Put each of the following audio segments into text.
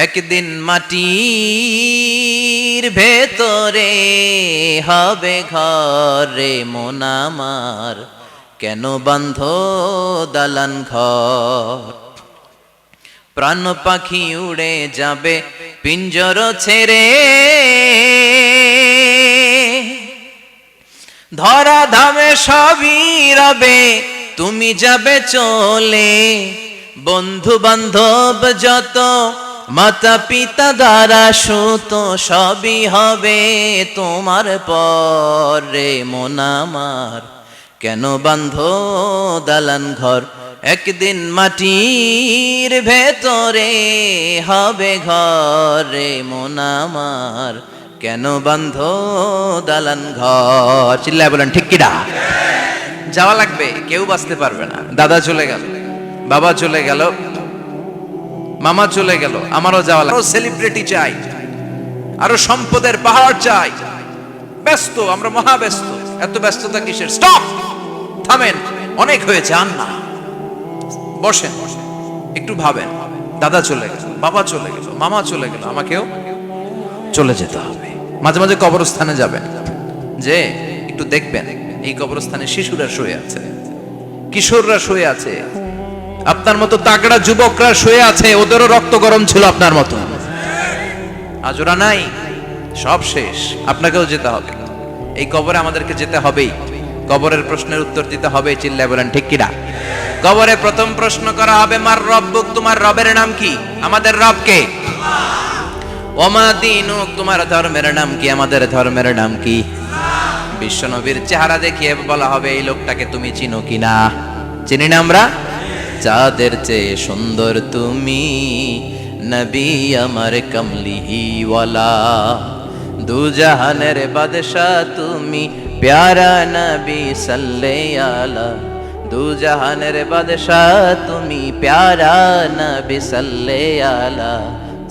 একদিন মাটির ভেতরে হবে ঘর রে মন আমার, কেন বান্ধ দালান ঘর। প্রাণ পাখি উড়ে যাবে পিঞ্জর ছেড়ে, ধরা ধামে সবই রবে তুমি যাবে চলে। বন্ধু বান্ধব যত মাতা পিতা দ্বারা সুত সবই হবে তোমার পর রে মন আমার, কেন বান্ধ দালান ঘর। একদিন মাটির ভেতরে হবে ঘর রে মন আমার, কেন বান্ধ দালান ঘর। চিল্লায় বলেন ঠিক কিনা? যাওয়া লাগবে, কেউ বাঁচতে পারবে না। দাদা চলে গেল, বাবা চলে গেল, মামা চলে গেল, আমারও যাওয়া লাগবে। সেলিব্রিটি চাই, আরো সম্পদের পাহাড় চাই। ব্যস্ত, আমরা মহা ব্যস্ত। এত ব্যস্ততা কিসের? স্টপ, থামেন, অনেক হয়েছে, আন না, বসেন, একটু ভাবেন। দাদা চলে গেল, বাবা চলে গেল, মামা চলে গেল, আমাকেও চলে যেতে হবে। মাঝে মাঝে কবরস্থানে যাবেন, যে একটু দেখবেন এই কবরস্থানে শিশুরা শুয়ে আছে, কিশোররা শুয়ে আছে, আপনার মতো তাগড়া যুবকরা শুয়ে আছে, ওদেরও রক্ত গরম ছিল আপনার মতো। আজ ওরা নাই, সব শেষ, আপনাকেও যেতে হবে। এই কবরে আমাদেরকে যেতে হবেই, কবরের প্রশ্নের উত্তর দিতে হবে। চিল্লায় বলেন ঠিক কিনা? কবরে প্রথম প্রশ্ন করা হবে, মার রব্বুক, তোমার রবের নাম কি? আমাদের রব কে? ওমা দীনুক, তোমার ধর্মের নাম কি? আমাদের ধর্মের নাম কি? বিশ্বনবীর চেহারা দেখিয়ে বলা হবে, এই লোকটাকে তুমি চিনো কিনা? চিনি না আমরা? যাদের চেয়ে সুন্দর তুমি নবী আমার কমলিওয়ালা, দু জাহানের বাদশা তুমি প্যারা নবী সাল্লাল্লাহু আলা, দু জাহানের বাদশা তুমি প্যারা নবী সাল্লাল্লাহু আলা,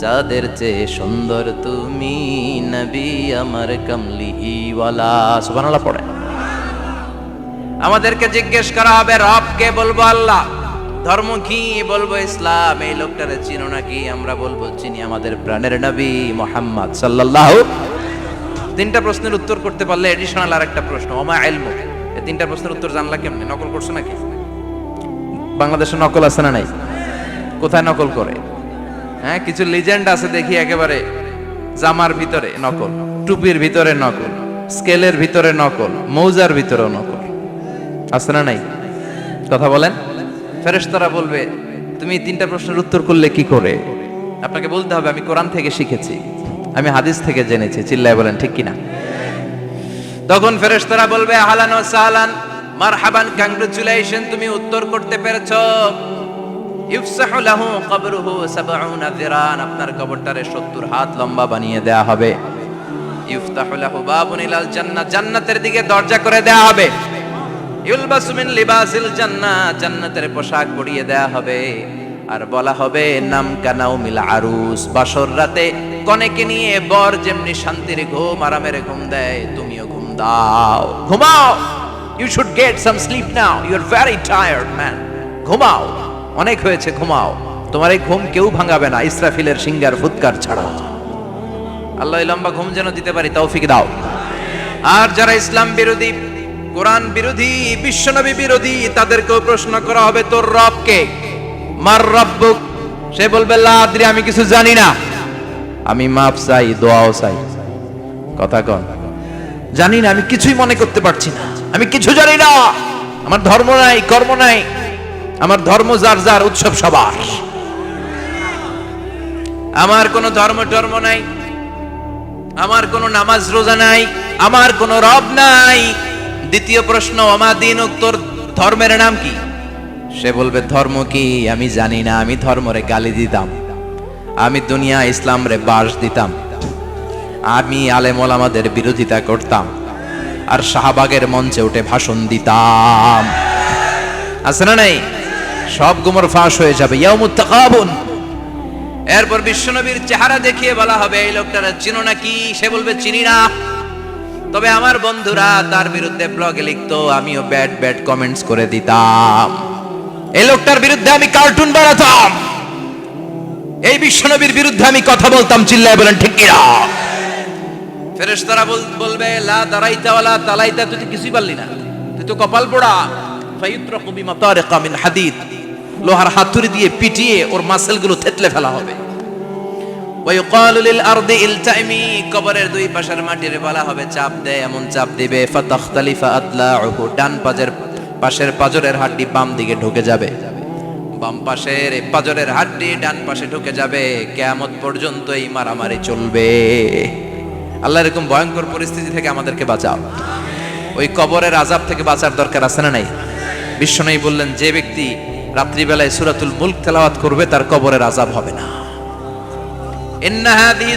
যাদের চেয়ে সুন্দর তুমি নবী আমার কমলিওয়ালা। সুবহানাল্লাহ পড়ে। আমাদেরকে জিজ্ঞেস করা হবে, রব কে? বলবো আল্লাহ। ধর্ম কি? বলবো ইসলাম। এই লোকটারে চিনো নাকি? আমরা বলবো চিনি, আমাদের প্রাণের নবী মুহাম্মদ সাল্লাল্লাহু। তিনটা প্রশ্নের উত্তর করতে পারলে এডিশনাল আরেকটা প্রশ্ন, ওমা ইলমু। এই তিনটা প্রশ্নের উত্তর জানলা কেমনে? নকল করছো নাকি? বাংলাদেশে নকল আছে না নাই? কোথায় নকল করে? হ্যাঁ, কিছু লিজেন্ড আছে দেখি, একেবারে জামার ভিতরে নকল, টুপির ভিতরে নকল, স্কেলের ভিতরে নকল, মৌজার ভিতরেও নকল। আছে না নাই? কথা বলেন। ফেরেশতারা বলবে, তুমি তিনটা প্রশ্নের উত্তর করলে কি করে? আপনাকে বলতে হবে, আমি কোরআন থেকে শিখেছি, আমি হাদিস থেকে জেনেছি। চিল্লায় বলেন ঠিক কিনা? তখন ফেরেশতারা বলবে, আহলান ওয়া সাহলান, মারহাবান, কংগ্রাচুলেশন, তুমি উত্তর করতে পেরেছো। ইফসাহু লাহু কবরুহু 70 যিরান, আপনার কবরটারে 70 হাত লম্বা বানিয়ে দেয়া হবে। ইফতাহু লাহু বাবুন ইলাল জান্নাহ, জান্নাতের দিকে দরজা করে দেয়া হবে। ইউলবাসু মিন লিবাসিল জান্নাহ, জান্নাতের পোশাক পরিয়ে দেয়া হবে। আর বলা হবে, নাম কানাউমিল আরুস, বাসর রাতে কনেকে নিয়ে বর যেমনি শান্তির ঘুম, আরামের ঘুম দেয়, তুমিও ঘুম দাও, ঘুমাও। You should get some sleep now, you are very tired man, ঘুমাও, অনেক হয়েছে, ঘুমাও। তোমার এই ঘুম কেউ ভাঙাবে না, ইসরাফিলের সিঙ্গার ফুৎকার ছাড়া। আল্লাহ লম্বা ঘুম যেন দিতে পারি, তৌফিক দাও। আর যারা ইসলাম বিরোধী, কোরআন বিরোধী, বিশ্বনবী বিরোধী, তাদেরকেও প্রশ্ন করা হবে, তোর রব কে? মার রব্বুক, সে বলবে, লা আদরি, আমি কিছু জানি না, আমি মাফ চাই, দোয়াও চাই। কথা কন, জানি না, আমি কিছুই মনে করতে পারছি না, আমি কিছু জানি না, আমার ধর্ম নাই, কর্ম নাই, আমার ধর্ম যার যার, উৎসব সবার, আমার কোনো ধর্ম টর্ম নাই, আমার কোনো নামাজ রোজা নাই, আমার কোনো রব নাই। দ্বিতীয় প্রশ্ন, ওমা দীনুক, তোর ধর্মের নাম কি? সে বলবে, ধর্ম কি? আমি জানি না, আমি ধর্মরে গালি দিতাম, আমি দুনিয়া ইসলাম রে বাস দিতাম, আমি আলেম ওলামাদের বিরোধিতা করতাম, আর শাহবাগের মঞ্চে উঠে ভাষণ দিতাম। আছে না নাই? সব গুমর ফাঁস হয়ে যাবে, ইয়াউমুত তাকাবুন। এরপর বিশ্বনবীর চেহারা দেখিয়ে বলা হবে, এই লোকটারা চিনো নাকি? সে বলবে, চিনি না, তবে আমার বন্ধুরা তার বিরুদ্ধে ব্লগে লিখতো, আমিও ব্যাড ব্যাড কমেন্টস করে দিতাম, এই লোকটার বিরুদ্ধে আমি কার্টুন বানাতাম, এই বিশ্বনবীর বিরুদ্ধে আমি কথা বলতাম, চিল্লায় বলেন ঠিক কিনা? ফেরেশতারা বলবে লা দারাইতা ওয়ালা তালাইতা, তুই তো কিছুই পারলি না, তুই তো কপাল পোড়া। ফায়ুতরাকু বিমাতারিকা মিন হাদিদ, লোহার হাতুড়ি দিয়ে পিটিয়ে ওর মাসেলগুলো থেতলে ফেলা হবে। ওয়ায়ুকালু লিল আরদি ইলতাইমি, কবরের দুই পাশের মাটির বলা হবে চাপ দে, এমন চাপ দিবে ফাতাখতালিফা আতলাউহু, ডান পাশের পাজরের হাড্ডি বাম দিকে ঢুকে যাবে, বাম পাশের পাজরের হাড্ডি ডান পাশে ঢুকে যাবে। কিয়ামত পর্যন্ত এই মারামারি চলবে। আল্লাহ এরকম ভয়ঙ্কর পরিস্থিতি থেকে আমাদেরকে বাঁচাও। ওই কবরের আযাব থেকে বাঁচার দরকার আছে না নাই? বিশ্বনবী বললেন, যে ব্যক্তি রাত্রিবেলায় সূরাতুল মুলক তেলাওয়াত করবে তার কবরের আযাব হবে না। ইন্না হাযিহি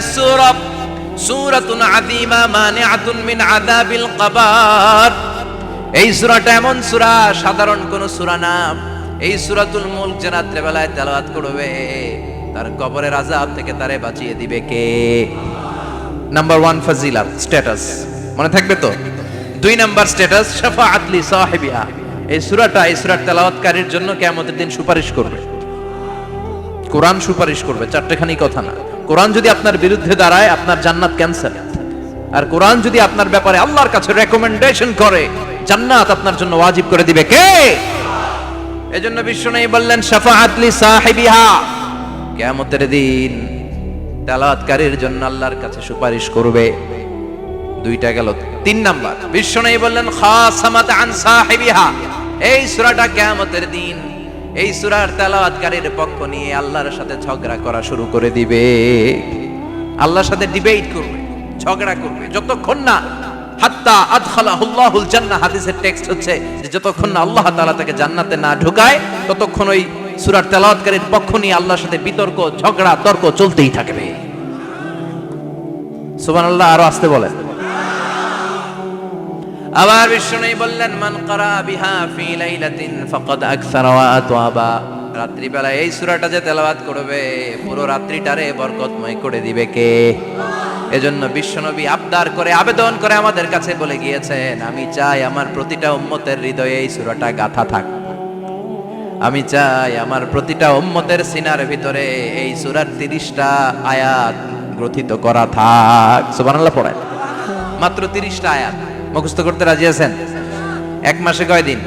সূরাতুন আযীমা মানিআতুন মিন আযাবিল কবর। এই সূরাটা এমন সূরা, সাধারণ কোন সূরা না। এই সূরাতুল মুলক যে রাত্রিবেলায় তেলাওয়াত করবে তার কবরের আযাব থেকে তারে বাঁচিয়ে দিবে কে? নাম্বার 1 ফাজিলাত, স্ট্যাটাস, মনে থাকবে তো? 2 নাম্বার স্ট্যাটাস শাফাআত লি সাহিবিহা। এই সূরাটা, এই সূরার তেলাওয়াতকারীর জন্য কিয়ামতের দিন সুপারিশ করবে। কোরআন সুপারিশ করবে, চারটেখানি কথা না। কোরআন যদি আপনার বিরুদ্ধে দাঁড়ায় আপনার জান্নাত ক্যান্সেল, আর কোরআন যদি আপনার ব্যাপারে আল্লাহর কাছে রেকমেন্ডেশন করে জান্নাত আপনার জন্য ওয়াজিব করে দিবে কে? এজন্য বিশ্বনবী বললেন শাফাআত লি সাহিবিহা, কিয়ামতের দিন তেলাওয়াতকারীর জন্য আল্লাহর কাছে সুপারিশ করবে। 2টা গেল। 3 নাম্বার বিশ্বনবী বললেন খাসামাত আন সাহিবিহা। এই সূরাটা কিয়ামতের দিন এই সূরার তেলাওয়াতকারীর পক্ষ নিয়ে আল্লাহর সাথে ঝগড়া করা শুরু করে দিবে। আল্লাহর সাথে ডিবেট করবে, ঝগড়া করবে, যতক্ষণ না হাত্তা আদখালাহুল্লাহুল জান্নাহ। হাদিসের টেক্সট হচ্ছে যে যতক্ষণ না আল্লাহ তাআলা তাকে জান্নাতে না ঢোকায় ততক্ষণ ওই সূরার তেলাওয়াতকারীর পক্ষ নিয়ে আল্লাহর সাথে বিতর্ক, ঝগড়া, তর্ক চলতেই থাকবে। সুবহানাল্লাহ, আরো আস্তে বলেন। আবার বিশ্বনবী বললেন মান ক্বারা বিহা ফি লাইলাতিন ফাকাদ আকসারা ওয়া আতওয়াবা। রাত্রিবেলা এই সূরাটা যে তেলাওয়াত করবে পুরো রাত্রিটারে বরকতময় করে দিবে কে? এজন্য বিশ্বনবী আবদার করে, আবেদন করে আমাদের কাছে বলে গিয়েছেন, আমি চাই আমার প্রতিটা উম্মতের হৃদয়ে এই সূরাটা গাঁথা থাক। আমি চাই আমার প্রতিটা উম্মতের সিনার ভিতরে এই সূরার 30টা আয়াত গ্রথিত করা থাক। সুবহানাল্লাহ পড়েন। মাত্র 30টা আয়াত মুখস্থ করতে রাজি আছেন? 1 মাসে কয় দিন?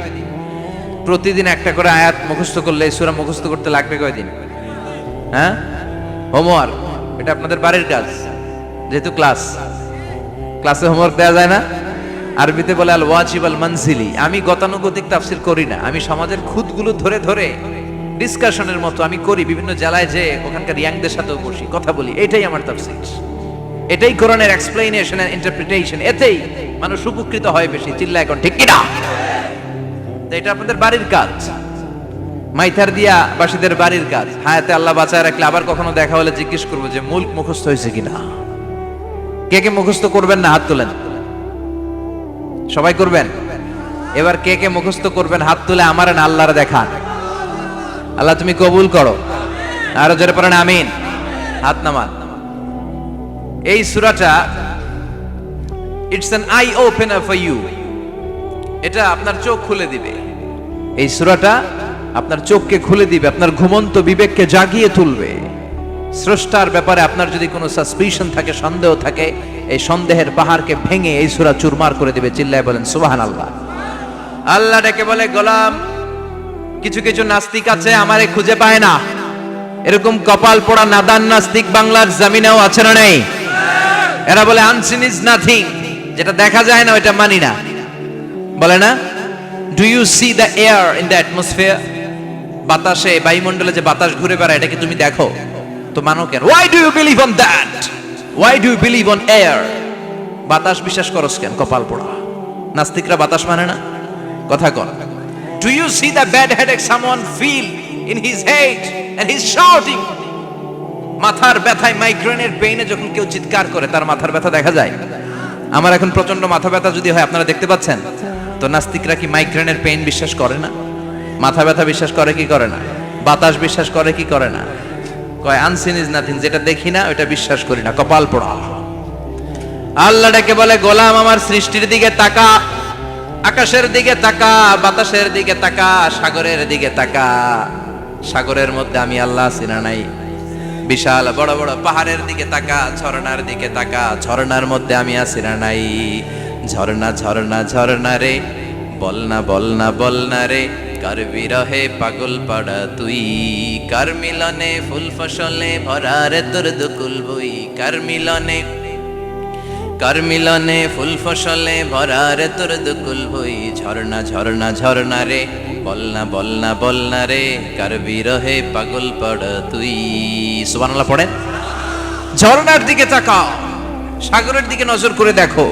প্রতিদিন একটা করে আয়াত মুখস্থ করলে এই সূরা মুখস্থ করতে লাগবে কয় দিন? হ্যাঁ, হোমওয়ার্ক, এটা আপনাদের বাড়ির কাজ। যেহেতু ক্লাসে হোমওয়ার্ক দেওয়া যায় না, আরবিতে বলে আল ওয়াজিব আল মানজিলি। আমি গতানুগতিক তাফসীর করি না, আমি সমাজের খুঁতগুলো ধরে ধরে ডিসকাশনের মতো আমি করি। বিভিন্ন জেলায় যে ওখানকার ইয়াংদের সাথেও বসি, কথা বলি, এটাই আমার তাফসীর, এটাই কোরআনের এক্সপ্লেনেশন এন্ড ইন্টারপ্রিটেশন। এতেই মানুষ উপকৃত হয় বেশি। চিল্লা এখন ঠিক কিনা? তো এটা আপনাদের বাড়ির কাজ, মাইথার দিয়া বাসীদের বাড়ির কাজ। হায়াতে আল্লাহ বাঁচায় রাখলে আবার কখনো দেখা হলে জিজ্ঞেস করবো যে মুলক মুখস্থ হয়েছে কিনা। কে কে মুখস্থ করবেন না হাত তোলেন। সবাই করবেন। এবার কে কে মুখস্থ করবেন হাত তুলে আমার না আল্লাহর দেখান। আল্লাহ তুমি কবুল করো। আরো জোরে পড়েন আমিন। হাত নামান। এই সূরাটা it's an eye opener for you. এটা আপনার চোখ খুলে দিবে। এই সূরাটা আপনার চোখকে খুলে দিবে, আপনার ঘুমন্ত বিবেককে জাগিয়ে তুলবে। স্রষ্টার ব্যাপারে আপনার যদি কোনো সাসপিশন থাকে, সন্দেহ থাকে, এই সন্দেহের পাহাড়কে ভেঙে এই সূরা চুরমার করে দিবে। চিল্লায় বলেন সুবহানাল্লাহ। আল্লাহ ডেকে বলে, গোলাম, কিছু কিছু নাস্তিক আছে আমারে খুঁজে পায় না। এরকম কপাল পোড়া নাদান নাস্তিক বাংলার জমিনেও আছে না নেই? এরা বলে আনসিন ইজ নাথিং, যেটা দেখা যায় না ওইটা মানি না। বলে না, do you see the air in the atmosphere? বাতাসে, বায়ুমণ্ডলে যে বাতাস ঘুরে বেড়ায় এটাকে তুমি দেখো, তো মানো কেন? Why do you believe on that? Why do you believe on air? বাতাস বিশ্বাস করস কেন? কপাল পোড়া নাস্তিকরা বাতাস মানে না। কথা কর। Do you see the bad headache someone feel in his head and he is shouting? মাথার ব্যথায়, মাইগ্রেনের পেইনে যখন কেউ চিৎকার করে তার মাথার ব্যথা দেখা যায়। আমার এখন প্রচন্ড মাথা ব্যথা যদি হয়, আপনারা দেখতে পাচ্ছেন তো, নাস্তিকরা কি মাইগ্রেনের পেইন বিশ্বাস করে না? মাথা ব্যথা বিশ্বাস করে কি করে না? বাতাস বিশ্বাস করে কি করে না? কয় আনসিন ইজ নাথিং, যেটা দেখি না ওটা বিশ্বাস করি না। কপাল পোড়া। আল্লাহ ডেকে বলে, গোলাম আমার সৃষ্টির দিকে তাকা, আকাশের দিকে তাকা, বাতাসের দিকে তাকা, সাগরের দিকে তাকা। সাগরের মধ্যে আমি আল্লাহ আছি না নাই? বিশাল বড় বড় পাহাড়ের দিকে তাকা, ঝর্ণার দিকে তাকা, ঝর্ণার মধ্যে আমি আছি না নাই? ঝর্ণা ঝর্ণা ঝর্ণা রে, বলনা বলনা বলনা রে, কার বিরহে পাগল পাড়া তুই, কার মিলনে ফুল ফসলে ভরা রে তোর দুকুল বই, কার মিলনে ফুল ফসলে ভরা রে তোর দুকুল বই, ঝর্ণা ঝর্ণা ঝর্ণা রে, বলনা বলনা বলনা রে, কার বিরহে পাগল পাড়া তুই। সুবহানাল্লাহ পড়েন। ঝর্ণার দিকে তাকাও, সাগরের দিকে নজর করে দেখো,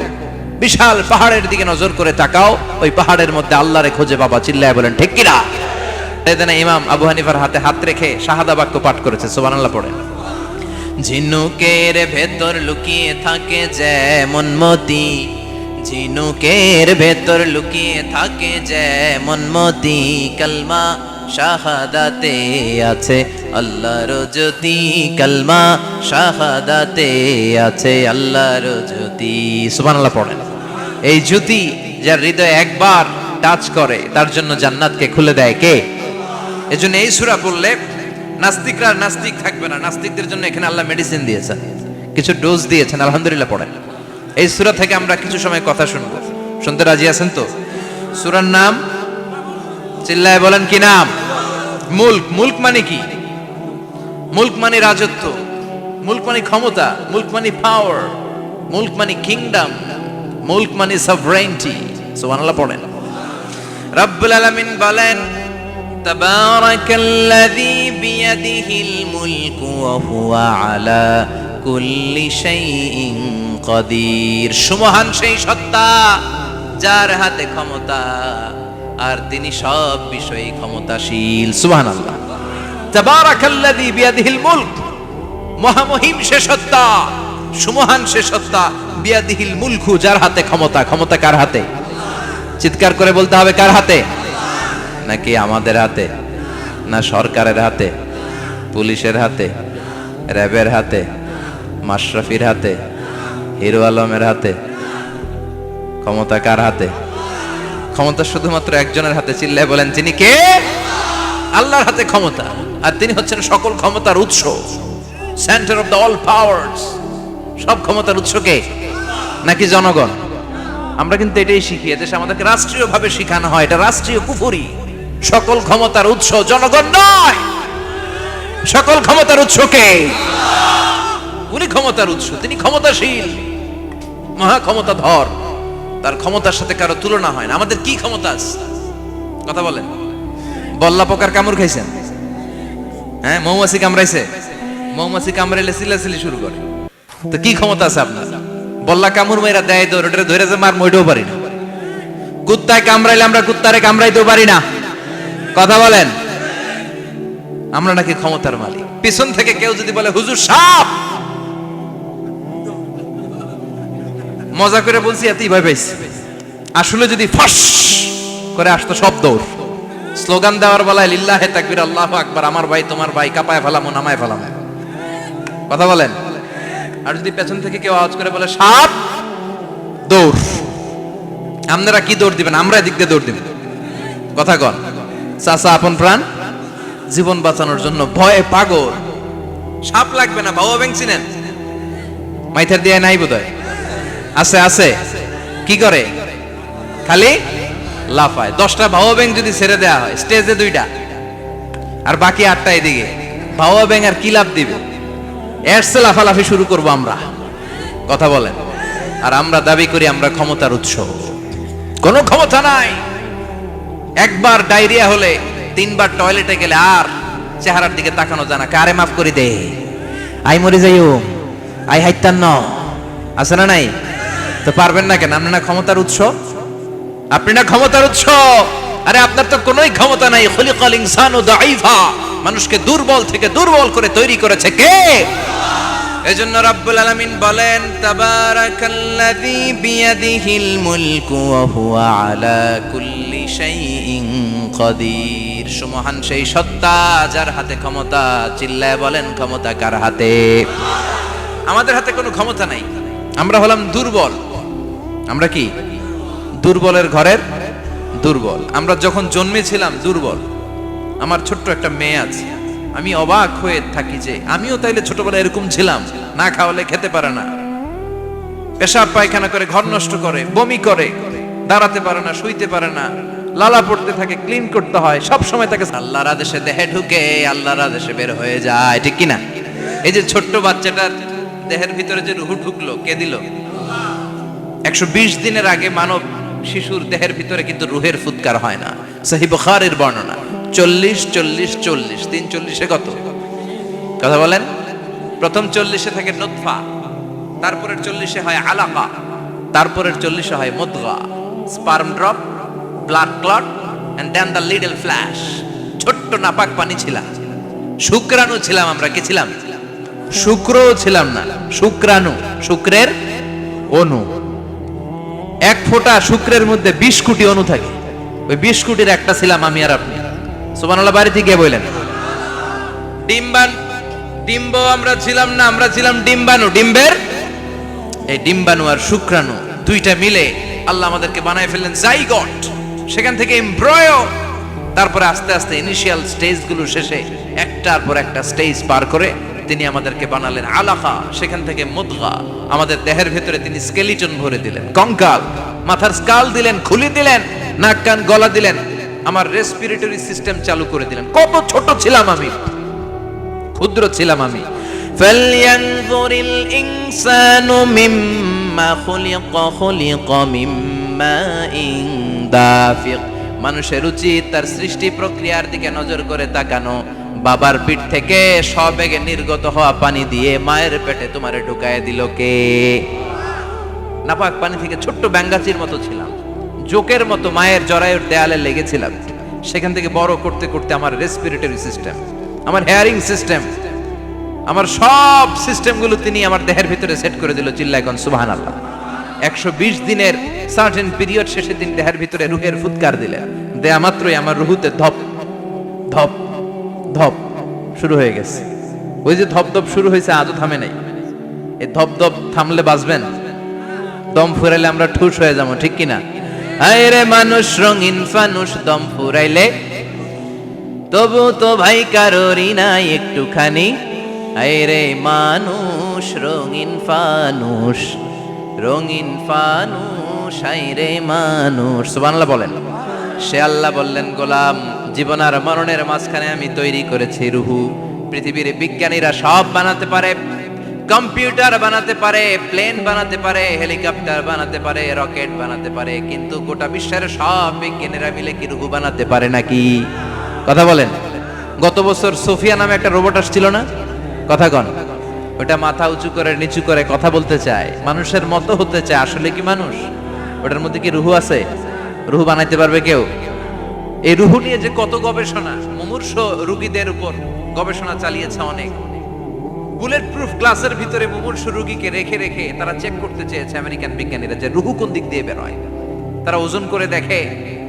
বিশাল পাহাড়ের দিকে নজর করে তাকাও, ওই পাহাড়ের মধ্যে আল্লাহরে খোঁজে বাবা, চিল্লায় বলেন ঠিক কিনা? এদিন ইমাম আবু হানিফার হাতে হাত রেখে শাহাদা বাক্য পাঠ করেছে। সুবহানাল্লাহ পড়েন। ঝিনুকের ভেতর লুকিয়ে থাকে যেমন মতি, ঝিনুকের ভেতর লুকিয়ে থাকে যেমন মতি, কালমা শাহাদাতে আছে আল্লাহর জ্যোতি, কালমা শাহাদাতে আছে আল্লাহর জ্যোতি। সুবহানাল্লাহ পড়েন। এই জ্যোতি যার হৃদয়ে একবার টাচ করে তার জন্য জান্নাতকে খুলে দেয় কে? এজন্য এই সূরা পড়লে নাস্তিকরা নাস্তিক থাকবে না। নাস্তিকদের জন্য এখানে আল্লাহ মেডিসিন দিয়েছেন, কিছু ডোজ দিয়েছেন। আলহামদুলিল্লাহ পড়েন। এই সূরা থেকে আমরা কিছু সময় কথা শুনবো। শুনতে রাজি আছেন তো? সূরার নাম চিল্লায় বলেন কি নাম? মুলক। মুলক মানে কি? মুলক মানে রাজত্ব, মুলক মানে ক্ষমতা, মুলক মানে পাওয়ার, মুলক মানে কিংডম, মুলক মানে সভরেইনটি। সুবহানাল্লাহ পড়েন। রব্বুল আলামিন বলেন তাবারাকাল্লাযী বিয়াদিহিল মুলকু ওয়া হুয়া আলা কুল্লি শাইইন কাদির। সুমহান সেই সত্তা যার হাতে ক্ষমতা আর তিনি সব বিষয়ে ক্ষমতাশীল। সুবহানাল্লাহ। তাবারাকাল্লাযী বিয়াদিহিল মুলক, মহামহিম সে সত্তা, সুমহান সে সত্তা, বিয়াদিহিল মুলকু যার হাতে ক্ষমতা। ক্ষমতা কার হাতে? চিৎকার করে বলতে হবে কার হাতে? নাকি আমাদের হাতে? না সরকারের হাতে, পুলিশের হাতে, র্যাবের হাতে, মাশরাফির হাতে, হিরো আলমের হাতে? ক্ষমতা কার হাতে? ক্ষমতা শুধুমাত্র একজনের হাতে। চিল্লায় বলেন তিনি কে? আল্লাহর হাতে ক্ষমতা, আর তিনি হচ্ছেন সকল ক্ষমতার উৎস, centre of the all powers. সব ক্ষমতার উৎস কে? নাকি জনগণ? আমরা কিন্তু এটাই শিখি, এদেশে আমাদেরকে রাষ্ট্রীয়ভাবে শিখানো হয়, এটা রাষ্ট্রীয় কুফরি। সকল ক্ষমতার উৎস জনগণ নয়, সকল ক্ষমতার উৎস কে? উনি ক্ষমতার উৎস, তিনি ক্ষমতাশীল, মহা ক্ষমতাধর, তার ক্ষমতার সাথে কারো তুলনা হয় না। আমাদের কি ক্ষমতা আছে? কথা বলেন। বল্লা পোকার কামড় খাইছেন? হ্যাঁ, মৌমাছি কামড়াইছে? মৌমাছি কামড়াইলে চিল্লাচিল্লি শুরু করে, তো কি ক্ষমতা আছে আপনার? বল্লা কামড় মেয়েরা দেয় দৌড়, ওটা ধরে যে মার মইটাও পারি না। কুত্তায় কামড়াইলে আমরা কুত্তারে কামড়াইতেও পারি না। কথা বলেন। আমরা নাকি ক্ষমতার মালিক। পিছন থেকে কেউ যদি বলে হুজুর সাপ, মজা করে বলছি, এতই ভয় পাইছি। আসলে যদি ফস করে আসতো সব দৌড়। স্লোগান দেওয়ার বেলায় লিল্লাহে তাকবীর, আল্লাহু আকবার, আমার ভাই তোমার ভাই, কাপায় ফেলামো নামায় ফেলামো। কথা বলেন। আর যদি পেছন থেকে কেউ আওয়াজ করে বলে সাপ, দৌড়। আপনারা কি দৌড় দিবেন? আমরা এদিক দিয়ে দৌড় দিব। কথা কন। চাচা আপন প্রাণ জীবন বাঁচানোর জন্য ভয়ে পাগল। সাপ লাগবে না, ভাও ব্যাং চিনেন? মাইথার দিয়ে নাই বোধহয়। আছে আছে। কি করে? খালি লাফায়। 10টা ভাও ব্যাং যদি ছেড়ে দেওয়া হয় স্টেজে 2টা আর বাকি 8টা এদিকে, ভাও ব্যাং আর কি লাভ দিবে? এরসে লাফালাফি শুরু করব আমরা। কথা বলেন। আর আমরা দাবি করি আমরা ক্ষমতার উৎস। কোনো ক্ষমতা নাই। একবার ডায়রিয়া হলে 3বার টয়লেটে গেলে আর চেহারার দিকে তাকানো যায় না। কারে মাফ করে দে, আই মরে যাইও, আই হাইতান ন, আছে না নাই? তো পারবেন না কেন? আপনি না ক্ষমতার উৎস, আপনি না ক্ষমতার উৎস। আরে আপনার তো কোনোই ক্ষমতা নাই। খলিকাল ইনসানু দাঈফা, মানুষকে দুর্বল থেকে দুর্বল করে তৈরি করেছে কে? এজন্য রব্বুল আলামিন বলেন তাবারাকাল্লাযী বিয়াদিহিল মুলকু ওয়া হুয়া আলা কুল্লি শাইইন কাদির। সুমহান সেই সত্তা যার হাতে ক্ষমতা। চিল্লায় বলেন ক্ষমতা কার হাতে? আমাদের হাতে কোনো ক্ষমতা নাই। আমরা হলাম দুর্বল। আমরা কি? দুর্বলের ঘরের দুর্বল। আমরা যখন জন্মেছিলাম দুর্বল। আমার ছোট্ট একটা মেয়ে আছে, আমি অবাক হয়ে থাকি যে আমিও তাইলে ছোটবেলায় এরকম ছিলাম, না খাওয়ালে খেতে পারে না, পেশাব পায়খানা করে, ঘর নষ্ট করে, বমি করে, দাঁড়াতে পারে না, শুইতে পারে না, লালা পড়তে থাকে, ক্লিন করতে হয়, সব সময় তাকে আল্লাহর আদেশে দেহে ঢুকে, আল্লাহর আদেশে বের হয়ে যায়, ঠিক কিনা? এই যে ছোট্ট বাচ্চাটার দেহের ভিতরে যে রুহু ঢুকলো, কে দিল? 120 দিনের আগে মানব শিশুর দেহের ভিতরে কিন্তু রুহের ফুৎকার হয় না। সহিহ বুখারীর বর্ণনা 40 40 40 340 কত কথা বলেন? প্রথম 40 থাকে নুতফা, তারপরের 40 হয় আলাকা, তারপরের 40 হয় মুদগা, sperm drop, blood clot and then the little flesh. ছোট্ট নাপাক পানি ছিলাম, শুক্রাণু ছিলাম আমরা। কি ছিলাম? শুক্রও ছিলাম না, শুক্রাণু, শুক্রের অণু। এক ফোঁটা শুক্রের মধ্যে 20 কোটি অণু থাকে, ওই 20 কোটির একটা ছিলাম আমি আর আপনি। সুবহানাল্লাহ, বাড়ি থেকে বলেন। ডিম্ব আমরা ছিলাম না, আমরা ছিলাম ডিম্বাণু। ডিম্বের এই ডিম্বাণু আর শুক্রাণু দুইটা মিলে আল্লাহ আমাদেরকে বানায় ফেললেন জাইগট, সেখান থেকে এমব্রয়ো, তারপরে আস্তে আস্তে ইনিশিয়াল স্টেজগুলো শেষে একটার পর একটা স্টেজ পার করে তিনি আমাদেরকে বানালেন আলাকা, সেখান থেকে মুদগা, আমাদের দেহের ভেতরে তিনি স্কেলিটন ভরে দিলেন, কঙ্কাল, মাথার স্কাল দিলেন, খুলি দিলেন, নাক কান গলা দিলেন, আমার রেসপিরেটরি সিস্টেম চালু করে দিলেন। কত ছোট ছিলাম আমি, ক্ষুদ্র ছিলাম আমি। ফালয়ানজুরিল ইনসানু মিম্মা খুলিকা মিম্মা দাফিক। মানুষের উচিত তার সৃষ্টি প্রক্রিয়ার দিকে নজর করে তাকানো। বাবার পিঠ থেকে সবেগে নির্গত হওয়া পানি দিয়ে মায়ের পেটে তোমারে ঢুকায় দিল কে? নাপাক পানি থেকে ছোট্ট ব্যাঙ্গাচির মতো ছিলাম, জোকের মতো মায়ের জরায়ুর দেয়ালে লেগেছিলাম। সেখান থেকে বড় করতে করতে আমার রেসপিরেটরি সিস্টেম, আমার হেয়ারিং সিস্টেম, আমার সব সিস্টেমগুলো তিনি আমার দেহের ভিতরে সেট করে দিল। চিল্লায় কোন সুবহানাল্লাহ। 120 দিনের সার্টেন পিরিয়ড শেষে তিনি দেহের ভিতরে রুহের ফুৎকার দিলেন। দেয়া মাত্রই আমার রুহুতে ধপ ধপ ধপ শুরু হয়ে গেছে। ওই যে ধপ ধপ শুরু হয়েছে, আজও থামে নাই। এই ধপ ধপ থামলে বাঁচবেন, দম ফুরাইলে আমরা ঠুস হয়ে যাবো, ঠিক কিনা? আয় রে মানুষ রঙিন ফানুষ, দম ফুরাইলে তবু তো ভাই কারোরই নাই একটুখানি। আয় রে মানুষ রঙিন ফানুষ, রঙিন ফানুষ, আয় রে মানুষ। সুবহানাল্লাহ বলেন। সে আল্লাহ বললেন, গোলাম, জীবন আর মরণের মাঝখানে আমি তৈরি করেছি রুহু। পৃথিবীর বিজ্ঞানীরা সব বানাতে পারে, কম্পিউটার বানাতে পারে, প্লেন বানাতে পারে, হেলিকপ্টার বানাতে পারে, রকেট বানাতে পারে, কিন্তু গোটা বিশ্বের সব বিজ্ঞানীরা মিলে কি রুহু বানাতে পারে নাকি? কথা বলেন। গত বছর সোফিয়া নামে একটা রোবট আসছিল না? কথা কন। ওটা মাথা উঁচু করে নিচু করে কথা বলতে চায়, মানুষের মতো হতে চায়। আসলে কি মানুষ? ওটার মধ্যে কি রুহু আছে? রুহু বানাইতে পারবে কেউ? এই রুহু নিয়ে যে কত গবেষণা, মুমূর্ষ রোগীদের উপর গবেষণা চালিয়েছে অনেক। বুলেট প্রুফ গ্লাসের ভিতরে মুমূর্ষ রোগীকে রেখে রেখে তারা চেক করতে চেয়েছে আমেরিকান বিজ্ঞানীরা যে রুহু কোন দিক দিয়ে বের হয়। তারা ওজন করে দেখে,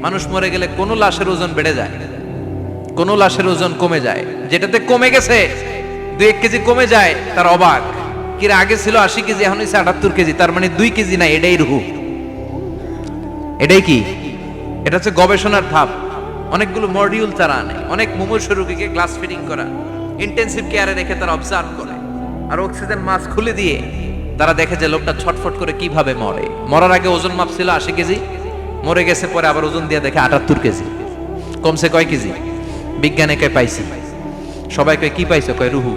মানুষ মরে গেলে কোন লাশের ওজন বেড়ে যায়, কোন লাশের ওজন কমে যায়। যেটাতে কমে গেছে 2-1 কেজি কমে যায়, তার অবাক। কিরা আগে ছিল 80 কেজি, এখন হয়েছে 78 কেজি, তার মানে 2 কেজি না, এটাই রুহু। এটাই কি? এটা হচ্ছে গবেষণার ধাপ। অনেকগুলো মডিউল তারা আনে, অনেক মুমূর্ষ রোগীকে গ্লাস ফিটিং করা, ইন্টেন্সিভ কেয়ারে রেখে তারা অবজার্ভ করে, আর অক্সিজেন মাস্ক খুলে দিয়ে তারা দেখে যে লোকটা ছটফট করে কিভাবে মরে। মরার আগে ওজন মাপ ছিল 80 কেজি, মরে গেছে পরে আবার ওজন দিয়ে দেখে 78 কেজি। কমছে কয় কেজি? বিজ্ঞানে কয় পাইছি। সবাই কয় কি পাইছো? কয় রুহু।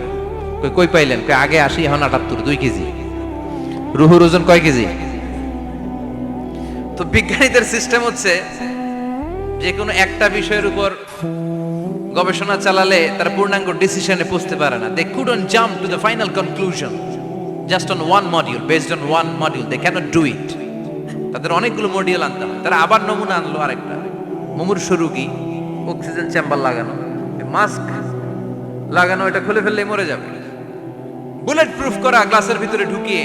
কই পাইলেন? কয় আগে 80, এখন 78, 2 কেজি। রুহুর ওজন কয় কেজি? তো বিজ্ঞানীদের সিস্টেম হচ্ছে যে কোনো একটা বিষয়ের উপর গবেষণা চালালে তারা পূর্ণাঙ্গ ডিসিশনে পৌঁছতে পারে না। They couldn't jump to the final conclusion just on one module, based on one module they cannot do it. তাদের অনেকগুলো মডিউল আনতে হয়। তারা আবার নমুনা আনলো আরেকটা, মুমূর্ষ রোগী, অক্সিজেন চেম্বার লাগানো, মাস্ক লাগানো, এটা খুলে ফেললে মরে যাবে। বুলেট প্রুফ করা গ্লাসের ভিতরে ঢুকিয়ে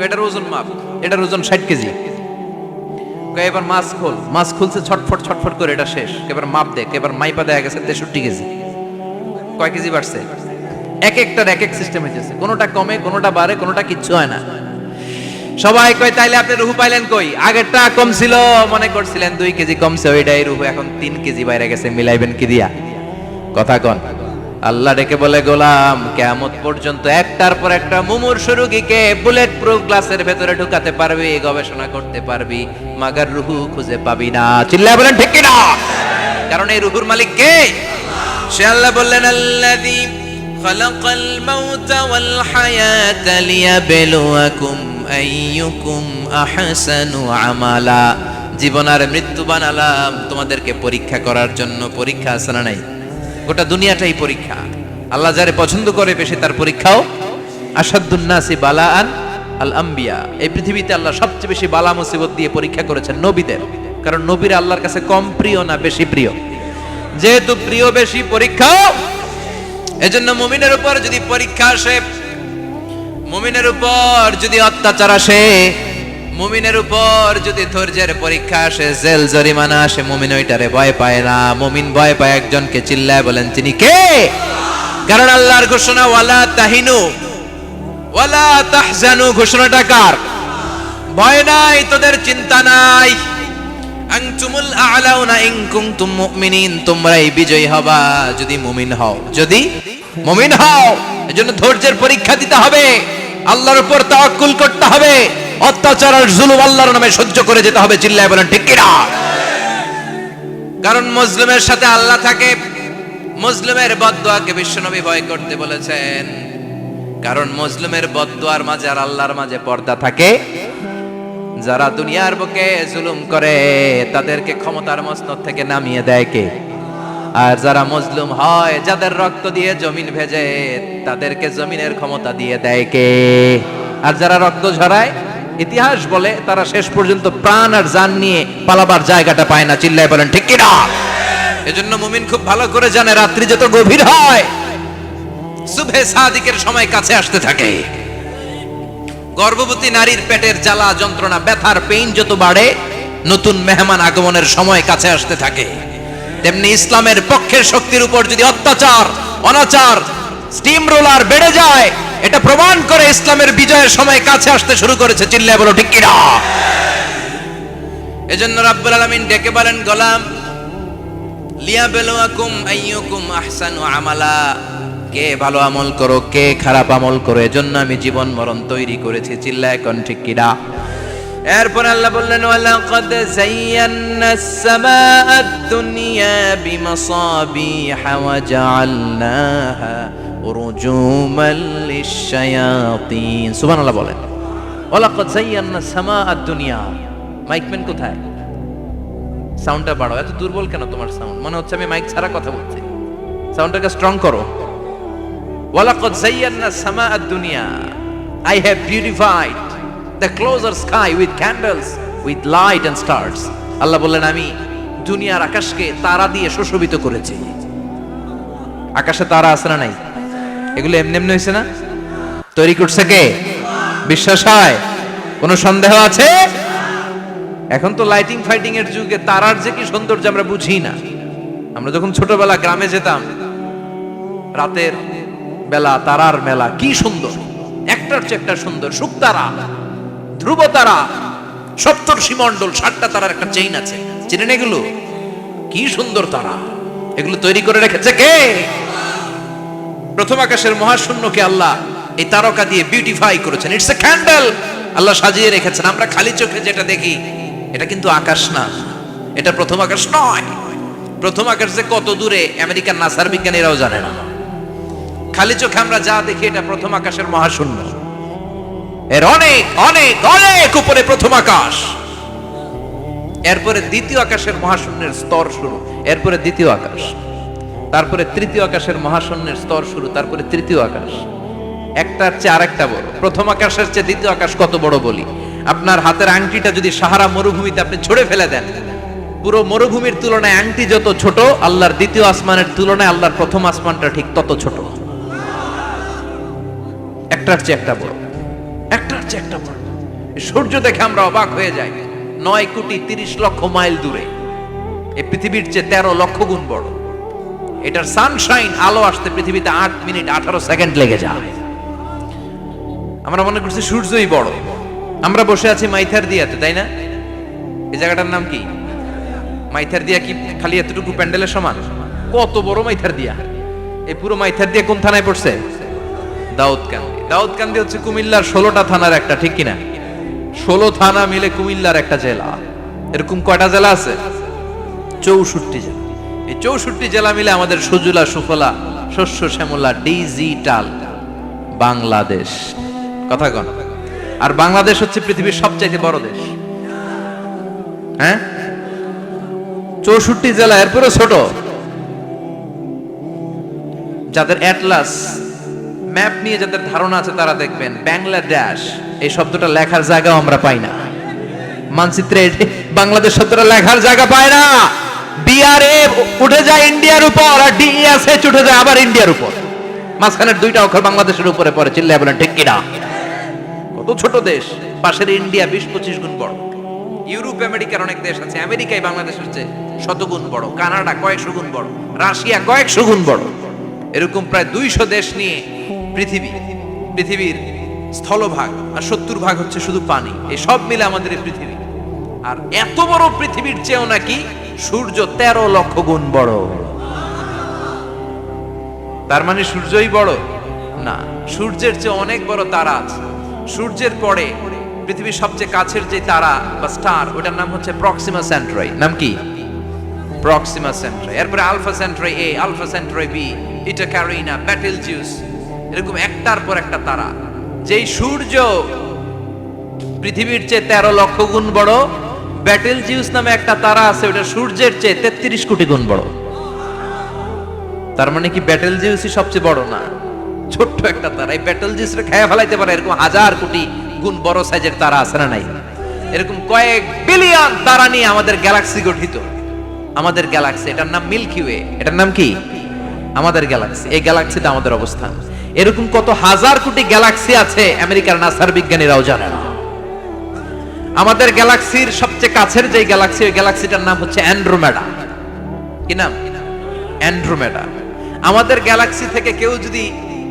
এটার ওজন মাপ, এটার ওজন 60 কেজি। এবার মাস্ক খোল, মাস্ক খুলছে ছটফট ছটফট করে, এটা শেষ। এবার মাপ দেখ, এবার মাইপা দেখা গেছে 63 কেজি। কয় কেজি বাড়ছে? এক একটার এক এক সিস্টেম হয়েছে, কোনোটা কমে, কোনোটা বাড়ে, কোনোটা কিচ্ছু হয় না। সবাই কয় তাইলে আপনি রুহু পাইলেন কই? আগেরটা কম ছিল, মনে করছিলেন 2 কেজি কমছে, ওইটাই রুহু, এখন 3 কেজি বাইরে গেছে, মিলাইবেন কি দিয়া? কথা কন। আল্লাহ ডেকে বলে, গোলাম কিয়ামত পর্যন্ত একটার পর একটা মুমূর্ষু রোগীকে বুলেট প্রুফ গ্লাসের ভেতরে ঢুকাতে পারবি, গবেষণা করতে পারবি, মাগার রুহু খুঁজে পাবি না। চিল্লায় বলেন ঠিক কিনা? কারণ এই রুহুর মালিক কে? সে আল্লাহ বললেন, আল্লাযী খালাকাল মাউতা ওয়াল হায়াতা লিয়াবলুয়াকুম আইয়ুকুম আহসানু আমালা। জীবন আর মৃত্যু বানালাম তোমাদেরকে পরীক্ষা করার জন্য। পরীক্ষা আছে না নাই? গোটা দুনিয়াটাই পরীক্ষা। আল্লাহ যারে পছন্দ করে বেশি তার পরীক্ষাও। আসাদুন নাসি বালাআন আল আম্বিয়া। এই পৃথিবীতে আল্লাহ সবচেয়ে বেশি বালা মুসিবত দিয়ে পরীক্ষা করেছেন নবীদের। কারণ নবীরা আল্লাহর কাছে কম প্রিয় না বেশি প্রিয়? যেহেতু প্রিয় বেশি, পরীক্ষাও। এজন্য মুমিনের উপর যদি পরীক্ষা আসে, মুমিনের উপর যদি অত্যাচার আসে, মুমিনের উপর যদি ধৈর্যের পরীক্ষা আসে, জেল জরিমানা আসে, মুমিন ওইটারে ভয় পায় না। মুমিন ভয় পায় একজনকে। চিল্লায় বলেন তিনি কে? কারণ আল্লাহর ঘোষণা, ওয়ালা তাহিনু ওয়ালা তাহজানু। ঘোষণাটা কার? ভয় নাই, তোদের চিন্তা নাই। আনতুমুল আ'লাউনা ইন কুনতুম মুমিনিন। তোমরাই বিজয়ী হবা যদি মুমিন হও, যদি মুমিন হও। এজন্য ধৈর্যের পরীক্ষা দিতে হবে, আল্লাহর উপর তাওয়াক্কুল করতে হবে, অত্যাচার আর জুলুম আল্লাহর নামে সহ্য করে যেতে হবে। চিল্লায় বলেন ঠিক কিনা? কারণ মুসলিমের সাথে আল্লাহ থাকে। মুসলিমের বদদুয়াকে বিশ্বনবী ভয় করতে বলেছেন। কারণ মুসলিমের বদদুয়ার মাঝে আর আল্লাহর মাঝে পর্দা থাকে। যারা দুনিয়ার বুকে জুলুম করে তাদেরকে ক্ষমতার মসনদ থেকে নামিয়ে দেয় কে? আর যারা মজলুম হয়, যাদের রক্ত দিয়ে জমিন ভেজে, তাদেরকে জমিনের ক্ষমতা দিয়ে দেয় কে? আর যারা রক্ত ঝরায়, ইতিহাস বলে তারা শেষ পর্যন্ত প্রাণ আর জান নিয়ে পালাবার জায়গাটা পায় না। চিল্লায় বলেন ঠিক কিনা? এজন্য মুমিন খুব ভালো করে জানে, রাত্রি যত গভীর হয়, সুবহে সাদিকের সময় কাছে আসতে থাকে। গর্ভবতী নারীর পেটের জ্বালা যন্ত্রণা, ব্যথার পেইন যত বাড়ে, নতুন মেহমান আগমনের সময় কাছে আসতে থাকে। তেমনি ইসলামের পক্ষের শক্তির উপর যদি অত্যাচার, অনাচার, স্টিম রোলার বেড়ে যায়, এটা প্রমাণ করে ইসলামের বিজয়ের সময় কাছে আসতে শুরু করেছে। চিল্লায় বলো ঠিক কিনা? এজন্য রাব্বুল আলামিন ডেকে বলেন, গোলাম লিয়াবলুয়াকুম আইয়ুকুম আহসানু আমালা। কে ভালো আমল করো, কে খারাপ আমল করো, এজন্য আমি জীবন মরণ তৈরি করেছি। চিল্লায় কোন ঠিক কিনা? এরপর আল্লাহ বললেন, ওয়ালাকাদ যায়্যানাস সামাআদ দুনিয়া বিমাসাবিহা ওয়া জাআলনাহা রুজুমান লিশ-শায়াতিন। সুবহানাল্লাহ বলেন। ওয়ালাকাদ যায়্যানাস সামাআদ দুনিয়া। মাইকম্যান কোথায়? সাউন্ডটা বাড়াও। এত দুর্বল কেন তোমার সাউন্ড? মনে হচ্ছে আমি মাইক ছাড়া কথা বলছি। সাউন্ডটাকে স্ট্রং করো। ওয়ালাকাদ যায়্যানাস সামাআদ দুনিয়া। I have beautified the closer sky with candles, with light and stars. আল্লাহ বললেন, আমি দুনিয়ার আকাশকে তারা দিয়ে সুশোভিত করেছি। আকাশে তারা আছে না নাই? এগুলো এমনি এমনি হয়েছে না? তৈরি করছে কে? বিশ্বাস হয়? কোনো সন্দেহ আছে? এখন তো লাইটিং ফাইটিং এর যুগে তারার যে কি সৌন্দর্য আমরা বুঝি না। আমরা যখন ছোটবেলা গ্রামে যেতাম, রাতের বেলা তারার মেলা, কি সুন্দর, একটার চেয়ে একটা সুন্দর। শুকতারা, ধ্রুব তারা, সপ্তর্ষি মণ্ডল, 7টা তারার একটা চেইন আছে, চিনেন এগুলো? কি সুন্দর তারা! এগুলো তৈরি করে রেখেছে কে? প্রথম আকাশের মহাশূন্যকে আল্লাহ এই তারকা দিয়ে বিউটিফাই করেছেন। It's a candle. আল্লাহ সাজিয়ে রেখেছেন। আমরা খালি চোখে যেটা দেখি, এটা কিন্তু আকাশ না, এটা প্রথম আকাশ নয়। প্রথম আকাশ যে কত দূরে আমেরিকার নাসার বিজ্ঞানীরাও জানে না। খালি চোখে আমরা যা দেখি, এটা প্রথম আকাশের মহাশূন্য। এর অনেক অনেক অনেক উপরে প্রথম আকাশ। এরপরে দ্বিতীয় আকাশের মহাশূন্যের স্তর শুরু, এরপরে দ্বিতীয় আকাশ, তারপরে তৃতীয় আকাশের মহাশূন্যের স্তর শুরু, তারপরে তৃতীয় আকাশ। একটার চেয়ে আরেকটা বড়। প্রথম আকাশের চেয়ে দ্বিতীয় আকাশ কত বড় বলি? আপনার হাতের আংটিটা যদি সাহারা মরুভূমিতে আপনি ছুঁড়ে ফেলে দেন, পুরো মরুভূমির তুলনায় আংটি যত ছোট, আল্লাহর দ্বিতীয় আসমানের তুলনায় আল্লাহর প্রথম আসমানটা ঠিক তত ছোট। একটার চেয়ে একটা বড়, একটার চেয়ে একটা বড়। সূর্য দেখে আমরা অবাক হয়ে যাই। 9,30,00,000 মাইল দূরে, এই পৃথিবীর চেয়ে 13 লক্ষ গুণ বড়। এটার সানশাইন, আলো আসতে পৃথিবীতে 8 মিনিট 18 সেকেন্ড লেগে যায়। আমরা মনে করছি সূর্যই বড়। আমরা বসে আছি মাইথার দিয়াতে, তাই না? এই জায়গাটার নাম কি? মাইথার দিয়া। কি খালি এতটুকু প্যান্ডেলের সমান? কত বড় মাইথার দিয়া! এই পুরো মাইথার দিয়ে কোন থানায় পড়ছে? দাউদকান্দি। দাউদকান্দি হচ্ছে কুমিল্লার 16টা থানার একটা, ঠিক কিনা? 16 থানা মিলে কুমিল্লার একটা জেলা। এরকম কয়টা জেলা আছে? 64 জেলা। এই 64 জেলা মিলে আমাদের সুজলা সুফলা শস্য শ্যামলা ডিজিটাল বাংলাদেশ। কথা কন। আর বাংলাদেশ হচ্ছে পৃথিবীর সবচাইতে বড় দেশ। হ্যাঁ, 64 জেলা, এরপরে ছোট। যাদের অ্যাটলাস ম্যাপ নিয়ে যাদের ধারণা আছে তারা দেখবেন বাংলাদেশ এই শব্দটা লেখার জায়গাও আমরা পাই না। মানচিত্রে বাংলাদেশ শব্দটা লেখার জায়গা পায় না। বিআরএ উঠে যায় ইন্ডিয়ার উপর, আর ডিএসএচ উঠে যায় আবার ইন্ডিয়ার উপর। মাঝখানের দুইটা অক্ষর বাংলাদেশের উপরে পড়ে। চিল্লায় বলেন ঠিক কিনা? কত ছোট দেশ। পাশের ইন্ডিয়া 20-25 গুণ বড়। ইউরোপ আমেরিকার অনেক দেশ আছে, আমেরিকায় বাংলাদেশের চেয়ে শতগুণ বড়। কানাডা কয়েকশো গুণ বড়, রাশিয়া কয়েকশো গুণ বড়। এরকম প্রায় 200 দেশ নিয়ে পৃথিবীর স্থলভাগ, আর 70% হচ্ছে শুধু পানি। এই সব মিলে আমাদের এই পৃথিবী। আর এত বড় পৃথিবীর চেয়েও নাকি সূর্য 13 লক্ষ গুণ বড়। তার মানে সূর্যই বড় না, সূর্যের চেয়ে অনেক বড় তারা আছে। সূর্যের পরে পৃথিবীর সবচেয়ে কাছের যে তারা বা স্টার, ওটার নাম হচ্ছে প্রক্সিমা সেন্ট্রাই। নাম কি? প্রক্সিমা সেন্ট্রাই। এরপরে আলফা সেন্ট্রাই এ, আলফা সেন্ট্রাই বি, ইটা ক্যারিনা, ব্যাটেলজিউস, এরকম একটার পর একটা তারা। যেই সূর্য পৃথিবীর চেয়ে 13 লক্ষ গুণ বড়, ব্যাটেলজিউস নামে একটা তারা আছে, ওটা সূর্যের চেয়ে 33 কোটি গুণ বড়। তার মানে কি ব্যাটেলজিউসই সবচেয়ে বড় না? ছোট্ট একটা তারা। এই ব্যাটেলজিউসরে খেয়ে ফেলাইতে পারে এরকম 1000 কোটি গুণ বড় সাইজের তারা আছে না নাই? এরকম কয়েক বিলিয়ন তারা নিয়ে আমাদের গ্যালাক্সি গঠিত। আমাদের গ্যালাক্সি, এটার নাম মিল্কি ওয়ে। এটার নাম কি? আমাদের গ্যালাক্সি। এই গ্যালাক্সিতে আমাদের অবস্থান। এরকম কত হাজার কোটি গ্যালাক্সি আছে আমেরিকার নাসার বিজ্ঞানীরাও জানে না। আমাদের গ্যালাক্সির সবচেয়ে কাছের যে গ্যালাক্সি, ওই গ্যালাক্সিটার নাম হচ্ছে অ্যান্ড্রোমেডা। কি নাম? অ্যান্ড্রোমেডা। আমাদের গ্যালাক্সি থেকে কেউ যদি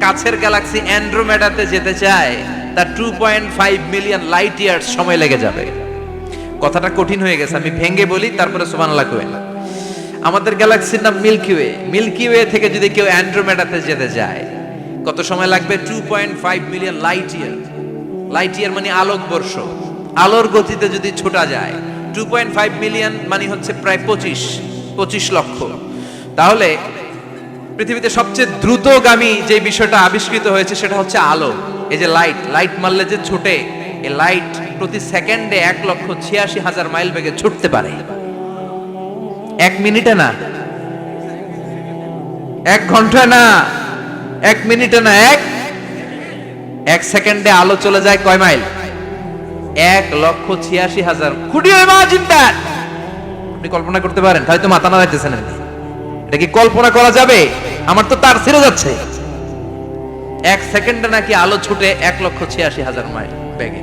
কাছের গ্যালাক্সি অ্যান্ড্রোমেডাতে যেতে চায়, তার 2.5 মিলিয়ন লাইট ইয়ার্স সময় লেগে যাবে। কথাটা কঠিন হয়ে গেছে, আমি ভেঙে বলি, তারপরে সুবহানাল্লাহ কইবেন। আমাদের গ্যালাক্সির নাম মিল্কি ওয়ে। মিল্কি ওয়ে থেকে যদি কেউ অ্যান্ড্রোমেডাতে যেতে যায়, কত সময় লাগবে? 2.5 million light year. Light year মানে আলোকবর্ষ। আলোর গতিতে যদি ছোটা যায়, 2.5 মিলিয়ন মানে হচ্ছে প্রায় 25 লক্ষ। তাহলে পৃথিবীতে সবচেয়ে দ্রুতগামী যে বিষয়টা আবিষ্কৃত হয়েছে সেটা হচ্ছে আলো। এই যে লাইট মারলে যে ছোটে, এই লাইট প্রতি সেকেন্ডে 1,86,000 মাইল বেগে ছুটতে পারে। 1 মিনিটে না, 1 ঘন্টা না, 1 মিনিটে না, 1 সেকেন্ডে আলো চলে যায় কয় mile? 1,86,000। Could you imagine that? আপনি কল্পনা করতে পারেন? তাই তো মাথা নাড়াইতেছেন। এটা কি কল্পনা করা যাবে? আমার তো তার ছেড়ে যাচ্ছে। 1 সেকেন্ডে নাকি আলো ছুটে 1,86,000 মাইল বেগে।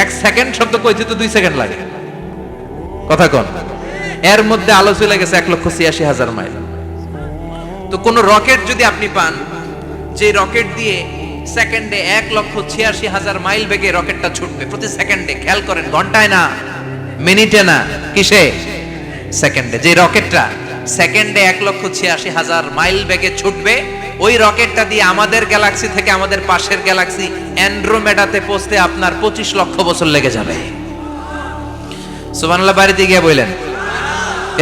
1 সেকেন্ড শব্দ কইতে তো 2 সেকেন্ড লাগে। কথা কোন? এর মধ্যে আলো চলে গেছে 1,86,000 মাইল। তো কোন রকেট যদি আপনি পান, যে রকেট দিয়ে সেকেন্ডে 1,86,000 মাইল বেগে রকেটটা ছুটবে প্রতি সেকেন্ডে, খেয়াল করেন, ঘন্টায় না, মিনিটে না, কিসে? সেকেন্ডে। যে রকেটটা সেকেন্ডে 1,86,000 মাইল বেগে ছুটবে, ওই রকেটটা দিয়ে আমাদের গ্যালাক্সি থেকে আমাদের পাশের গ্যালাক্সি অ্যান্ড্রোমেডাতে পৌঁছতে আপনার 25 লক্ষ বছর লেগে যাবে। সুবহানাল্লাহ বাড়িতে গিয়ে বললেন।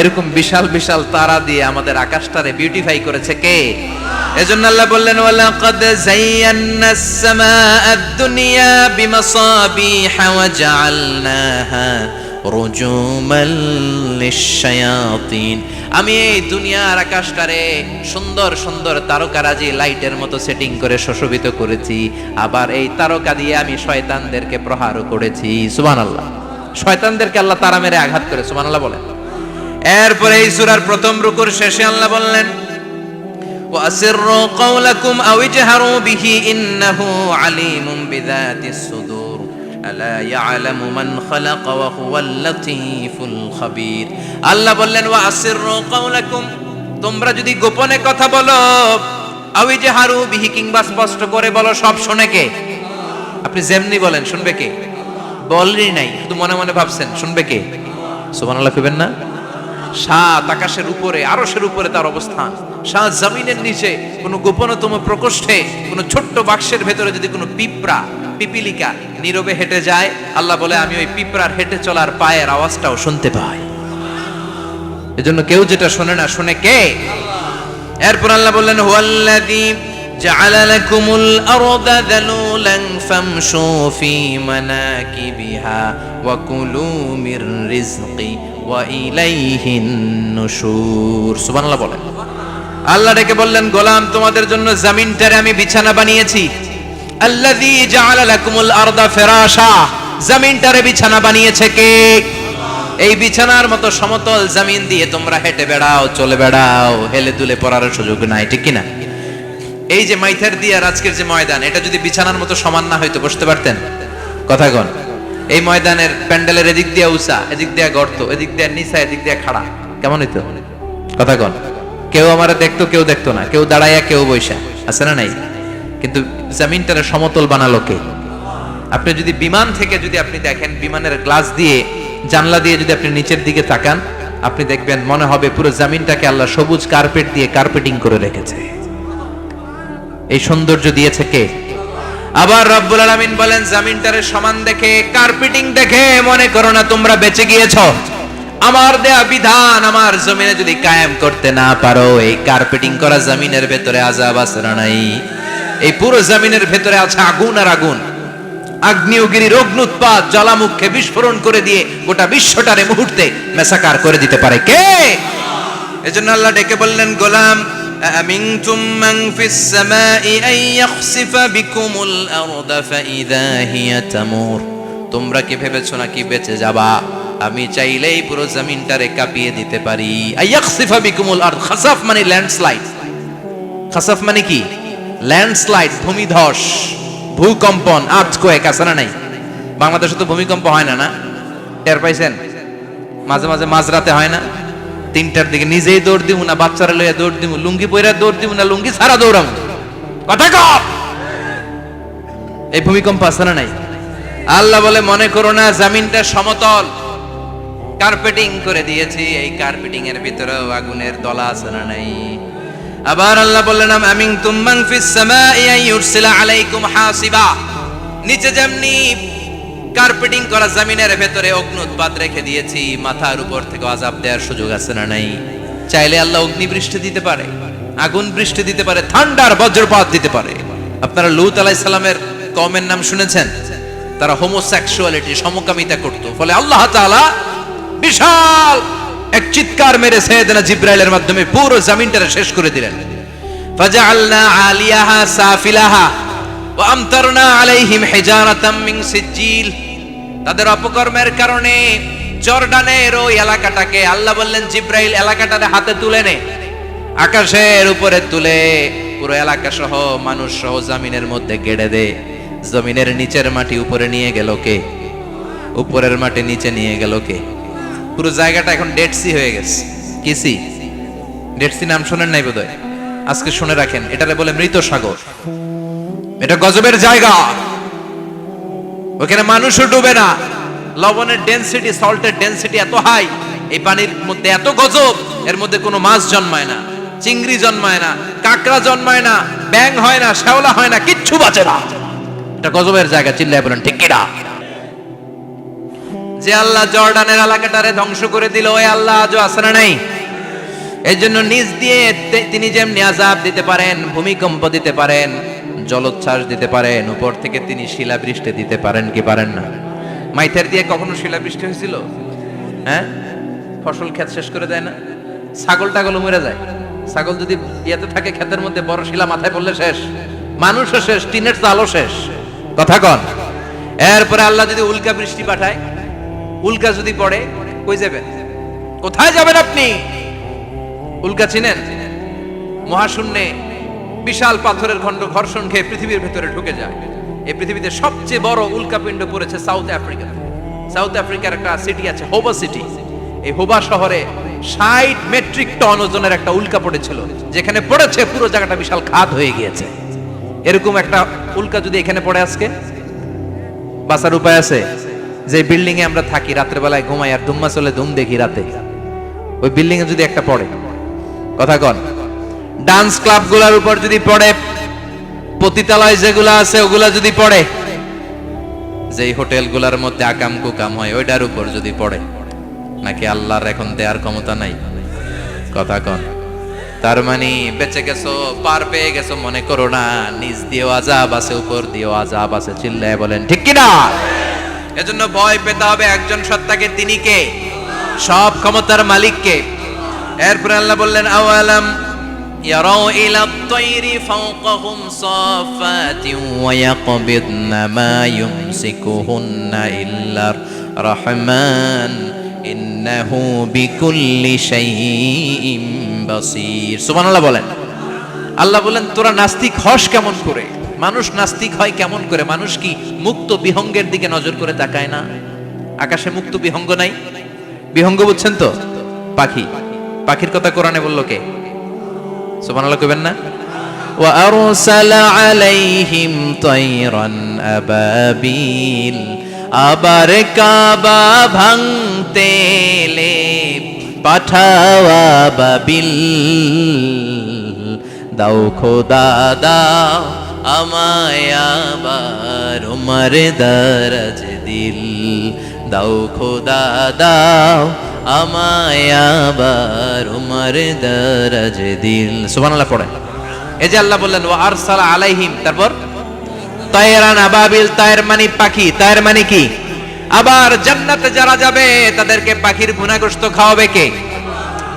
এরকম বিশাল বিশাল তারা দিয়ে আমাদের আকাশটারে বিউটিফাই করেছে কে? এজন্য আল্লাহ বললেন, ওয়ালাকাদ যায়্যানাস সামাআদ দুনিয়া বিমাসাবিহা ওয়া জাআলনাহা রুজুমান লিশ-শায়াতিন। আমি এই দুনিয়ার আকাশটারে সুন্দর সুন্দর তারকারাজি লাইটের মতো সেটিং করে সুশোভিত করেছি। আবার এই তারকা দিয়ে আমি শয়তানদেরকে প্রহারও করেছি। সুবহানাল্লাহ। শয়তানদেরকে আল্লাহ তারা মেরে আঘাত করে। সুবহানাল্লাহ বলেন। এরপরে এই সূরার প্রথম রুকুর শেষে আল্লাহ বললেন, ওয়াসিররু কাওলাকুম আও ইজহারু বিহি ইন্নাহু আলিমুম বিযাতিস সুদূর আলা ইয়ালামু মান খালাকা ওয়া হুয়াল লাতীফুল খাবীর। আল্লাহ বললেন, ওয়াসিররু কাওলাকুম, তোমরা যদি গোপনে কথা বলো, আও ইজহারু বিহি, কিংবা স্পষ্ট করে বলো, সব শুনে কে? আপনি যেমনি বলেন শুনবে কে? বলেনই নাই, শুধু মনে মনে ভাবছেন, শুনবে কে? সুবহানাল্লাহ কইবেন না? সাত আকাশের উপরে, আরশের উপরে তার অবস্থান, সারা জমিনের নিচে কোনো গোপনতম প্রকোষ্ঠে কোনো ছোট্ট বাক্সের ভেতরে যদি কোনো পিঁপড়া পিপিলিকা নীরবে হেঁটে যায়, আল্লাহ বলে আমি ওই পিঁপড়ার হেঁটে চলার পায়ের আওয়াজটাও শুনতে পাই। এজন্য কেউ যেটা শোনে না, শোনে কে? এরপর আল্লাহ বললেন হুয়াল্লাযী জাআলা লাকুমুল আরদা যালুলান ফামশু ফি মানাকিবিহা ওয়া কুলু মির রিজকি ওয়া ইলাইহিন নুশুর। সুবহানাল্লাহ বলেন। আল্লাহ ডেকে বললেন গোলাম তোমাদের জন্য জমিনটারে আমি বিছানা বানিয়েছি। আল্লাযী জাআলা লাকুমুল আরদা ফিরাশা, জমিনটারে বিছানা বানিয়েছে কে? এই বিছানার মতো সমতল জমিন দিয়ে তোমরা হেঁটে বেড়াও, চলে বেড়াও, হেলে দুলে পড়ার সুযোগ নাই, ঠিক কিনা? এই যে মাইথার দিয়ে আজকের যে ময়দান, এটা যদি বিছানার মতো সমান না হয়তো বসতে পারতেন? কথা কন। এই ময়দানের প্যান্ডেলের এদিক দিয়ে উঁচা, এদিক দিয়ে গর্ত, এদিক দিয়ে নিচা, এদিক দিয়ে খাড়া, কেমন হইতো? কথা কন। কেউ আমার দেখতো, কেউ দেখতো না, কেউ দাঁড়াইয়া, কেউ বৈশা, আছে না নাই? কিন্তু জমিনটারে সমতল বানালো কে? আপনি যদি বিমান থেকে যদি আপনি দেখেন, বিমানের গ্লাস দিয়ে জানলা দিয়ে যদি আপনি নিচের দিকে তাকান, আপনি দেখবেন মনে হবে পুরো জমিনটাকে আল্লাহ সবুজ কার্পেট দিয়ে কার্পেটিং করে রেখেছে। এই সৌন্দর্য দিয়েছে কে? আবার রব্বুল আলামিন বলেন জমিনটারে সমান দেখে, কার্পেটিং দেখে মনে করো না তোমরা বেঁচে গিয়েছো। আমার দেয়া বিধান আমার জমিনে যদি কায়েম করতে না পারো, এই কার্পেটিং করা জমিনের ভেতরে আযাব আছে না নাই? এই পুরো জমিনের ভেতরে আছে আগুন আর আগুন। আগ্নেয়গিরির অগ্নুৎপাত জ্বালামুখে বিস্ফোরণ করে দিয়ে গোটা বিশ্বটারে মুহূর্তে মেসাকার করে দিতে পারে কে? এজন্য আল্লাহ ডেকে বললেন গোলাম আমিনতুম মান ফিস সামাই আন ইয়াখসিফা বিকুমুল আরদা ফাইযা হিয়া তামুর। তোমরা কি ভেবেছো নাকি বেঁচে যাবা? আমি চাইলেই পুরো জমিনটারে কাঁপিয়ে দিতে পারি। আন ইয়াখসিফা বিকুমুল আরদ, খাসাফ মানে ল্যান্ডস্লাইড। খাসাফ মানে কি? ল্যান্ডস্লাইড, ভূমিধস, ভূকম্পন, আর্থকোয়েক, আছে না নাই? বাংলাদেশে তো ভূমিকম্প হয় না, না? টের পাইছেন? মাঝে মাঝে মাঝরাতে হয় না? 3টার দিকে নিজেই দৌড় দিব না বাচ্চারা লইয়া দৌড় দিব, লুঙ্গি পইরা দৌড় দিব না লুঙ্গি ছাড়া দৌড়াম, কথা কর। এই ভূমিকম্প আছে না নাই? আল্লাহ বলে মনে করো না জমিনটা সমতল, কার্পেটিং করে দিয়েছি। এই কার্পেটিং এর ভিতরেও আগুনের দলা আছে না নাই? আবার আল্লাহ বললেন আমিনতুম মান ফিস সামাই আন ইউরসিলা আলাইকুম হাসিবা। নিচে যেমনি কার্পেটিং করা জমিনের ভেতরে অগ্নুৎপাত রেখে দিয়েছি, মাথার উপর থেকে আযাব দেওয়ার সুযোগ আছে না নাই? চাইলে আল্লাহ অগ্নি বৃষ্টি দিতে পারে, আগুন বৃষ্টি দিতে পারে, ঠান্ডার বজ্রপাত দিতে পারে। আপনারা লূত আলাইহিস সালামের কওমের নাম শুনেছেন? তারা হোমোসেক্সুয়ালিটি, সমকামিতা করত। ফলে আল্লাহ তাআলা বিশাল এক চিৎকার মেরে সাইয়েদনা জিবরাইলের মাধ্যমে পুরো জমিনটারে শেষ করে দিলেন। ফাজআলনা আলিয়াহা সাফিলাহা ওয়া আমতারনা আলাইহিম হিজারাতাম মিন সিজিল। তাদের অপকর্মের কারণে জর্ডানের ওই এলাকাটাকে আল্লাহ বললেন জিবরাইল এলাকাটারে হাতে তুলে নে, আকাশের উপরে তুলে পুরো এলাকা সহ মানুষ সহ জমিনের মধ্যে গেড়ে দে। জমিনের নিচের মাটি উপরে নিয়ে গেল কে? উপরের মাটি নিচে নিয়ে গেল কে? পুরো জায়গাটা এখন ডেড সি হয়ে গেছে। কি সি? ডেড সি নাম শোনেন নাই বোধহয়? আজকে শুনে রাখেন, এটারে বলে মৃত সাগর। এটা গজবের জায়গা, ওখানে মানুষও ডুবে না। লবণের ডেনসিটি, সল্টের ডেনসিটি এত হাই, এই পানির মধ্যে এত গজব, এর মধ্যে কোনো মাছ জন্মায় না, চিংড়ি জন্মায় না, কাঁকড়া জন্মায় না, ব্যাং হয় না, শ্যাওলা হয় না, কিচ্ছু বাঁচে না। এটা গজবের জায়গা, চিল্লায় বলেন ঠিক কিনা? যে আল্লাহ জর্ডানের এলাকাটারে ধ্বংস করে দিল, ওই আল্লাহ আজও আছে না নাই? এই জন্য নিজ দিয়ে তিনি যেমনি আযাব দিতে পারেন, ভূমিকম্প দিতে পারেন, জলোচ্ছ্বাস দিতে পারেন, উপর থেকে তিনি শিলাবৃষ্টি দিতে পারেন কি পারেন না? মাইথার দিয়ে কখনো শিলাবৃষ্টি হয়েছিল? হ্যাঁ, ফসল ক্ষেত শেষ করে দেয় না? ছাগল টাগল মরে যায়। ছাগল যদি ইয়েতে থাকে ক্ষেতের মধ্যে, বড় শিলা মাথায় পড়লে শেষ, মানুষও শেষ, টিনের চালও শেষ, কথা কন। এরপরে আল্লাহ যদি উল্কা বৃষ্টি পাঠায়, উল্কা যদি পড়ে, কই যাবেন? কোথায় যাবেন আপনি? উল্কা চিনেন? মহাশূন্যে বিশাল পাথরের খণ্ড ঘর্ষণ খেয়ে পৃথিবীর ভেতরে ঢুকে যায়। এই পৃথিবীতে সবচেয়ে বড় উল্কাপিণ্ড পড়েছে সাউথ আফ্রিকা। সাউথ আফ্রিকার একটা সিটি আছে হোবা সিটি। এই হোবা শহরে 60 মেট্রিক টন ওজনের একটা উল্কা পড়েছিল, যেখানে পড়েছে পুরো জায়গাটা বিশাল খাদ হয়ে গিয়েছে। এরকম একটা উল্কা যদি এখানে পড়ে আজকে, বাঁচার উপায় আছে? যে বিল্ডিং এ আমরা থাকি, রাতের বেলায় ঘুমাই আর ধুম্মা চলে ধুম দেখি রাতে, ওই বিল্ডিং এ যদি একটা পড়ে, কথা কন, ডান্স ক্লাবগুলোর উপর যদি পড়ে, পতিতালয় যেগুলো আছে ওগুলা যদি পড়ে, যেই হোটেলগুলোর মধ্যে আকাম কুকাম হয় ওইটার উপর যদি পড়ে, নাকি আল্লাহর এখন দেওয়ার ক্ষমতা নাই? কথা কন। তার মানে বেঁচে গেছো, পার পেয়ে গেছো মনে করো না, নিচ দিয়েও আযাব আছে, উপর দিয়েও আযাব আছে। চিল্লায় বলেন ঠিক কিনা? এজন্য ভয় পেতে হবে একজন সত্তাকে, তিনি কে? সব ক্ষমতার মালিক কে? এরপর আল্লাহ বললেন আওয়ালাম ইয়ারাউ ইলা আত-তায়রি ফাওকাহুম সাফাতিন ওয়া ইয়াকবিদনা মা ইউমসিকুহুন্না ইল্লার রাহমান ইন্নাহু বিকুল্লি শাইইন বাসীর। সুবহানাল্লাহ বলেন। আল্লাহ বলেন তোরা নাস্তিক হস কেমন করে? মানুষ নাস্তিক হয় কেমন করে? মানুষ কি মুক্ত বিহঙ্গের দিকে নজর করে তাকায় না? আকাশে মুক্ত বিহঙ্গ নাই? বিহঙ্গ বুঝছেন তো? পাখি। পাখির কথা কোরআনে বললো কে? সুবহানাল্লাহ কইবেন না? ওয়া আরসালা আলাইহিম তায়রান আবাবিল, আবার কাবা ভাঙতে এলে পাঠাওয়া বাবিল। দাও খোদা দাও আমায় আবার উমর দরজ দিল, দাও খোদা দাও আমায় আবার উমর দরজ দিল। সুবহানাল্লাহ পড়ে। এই যে আল্লাহ বললেন ওয়া আরসালা আলাইহিম, তারপর তায়রান আবাবিল, তায়ের মানে পাখি, তায়ের মানে কি? আবার জান্নাতে যারা যাবে তাদেরকে পাখির ভুনাগোশত খাওয়াবে কে?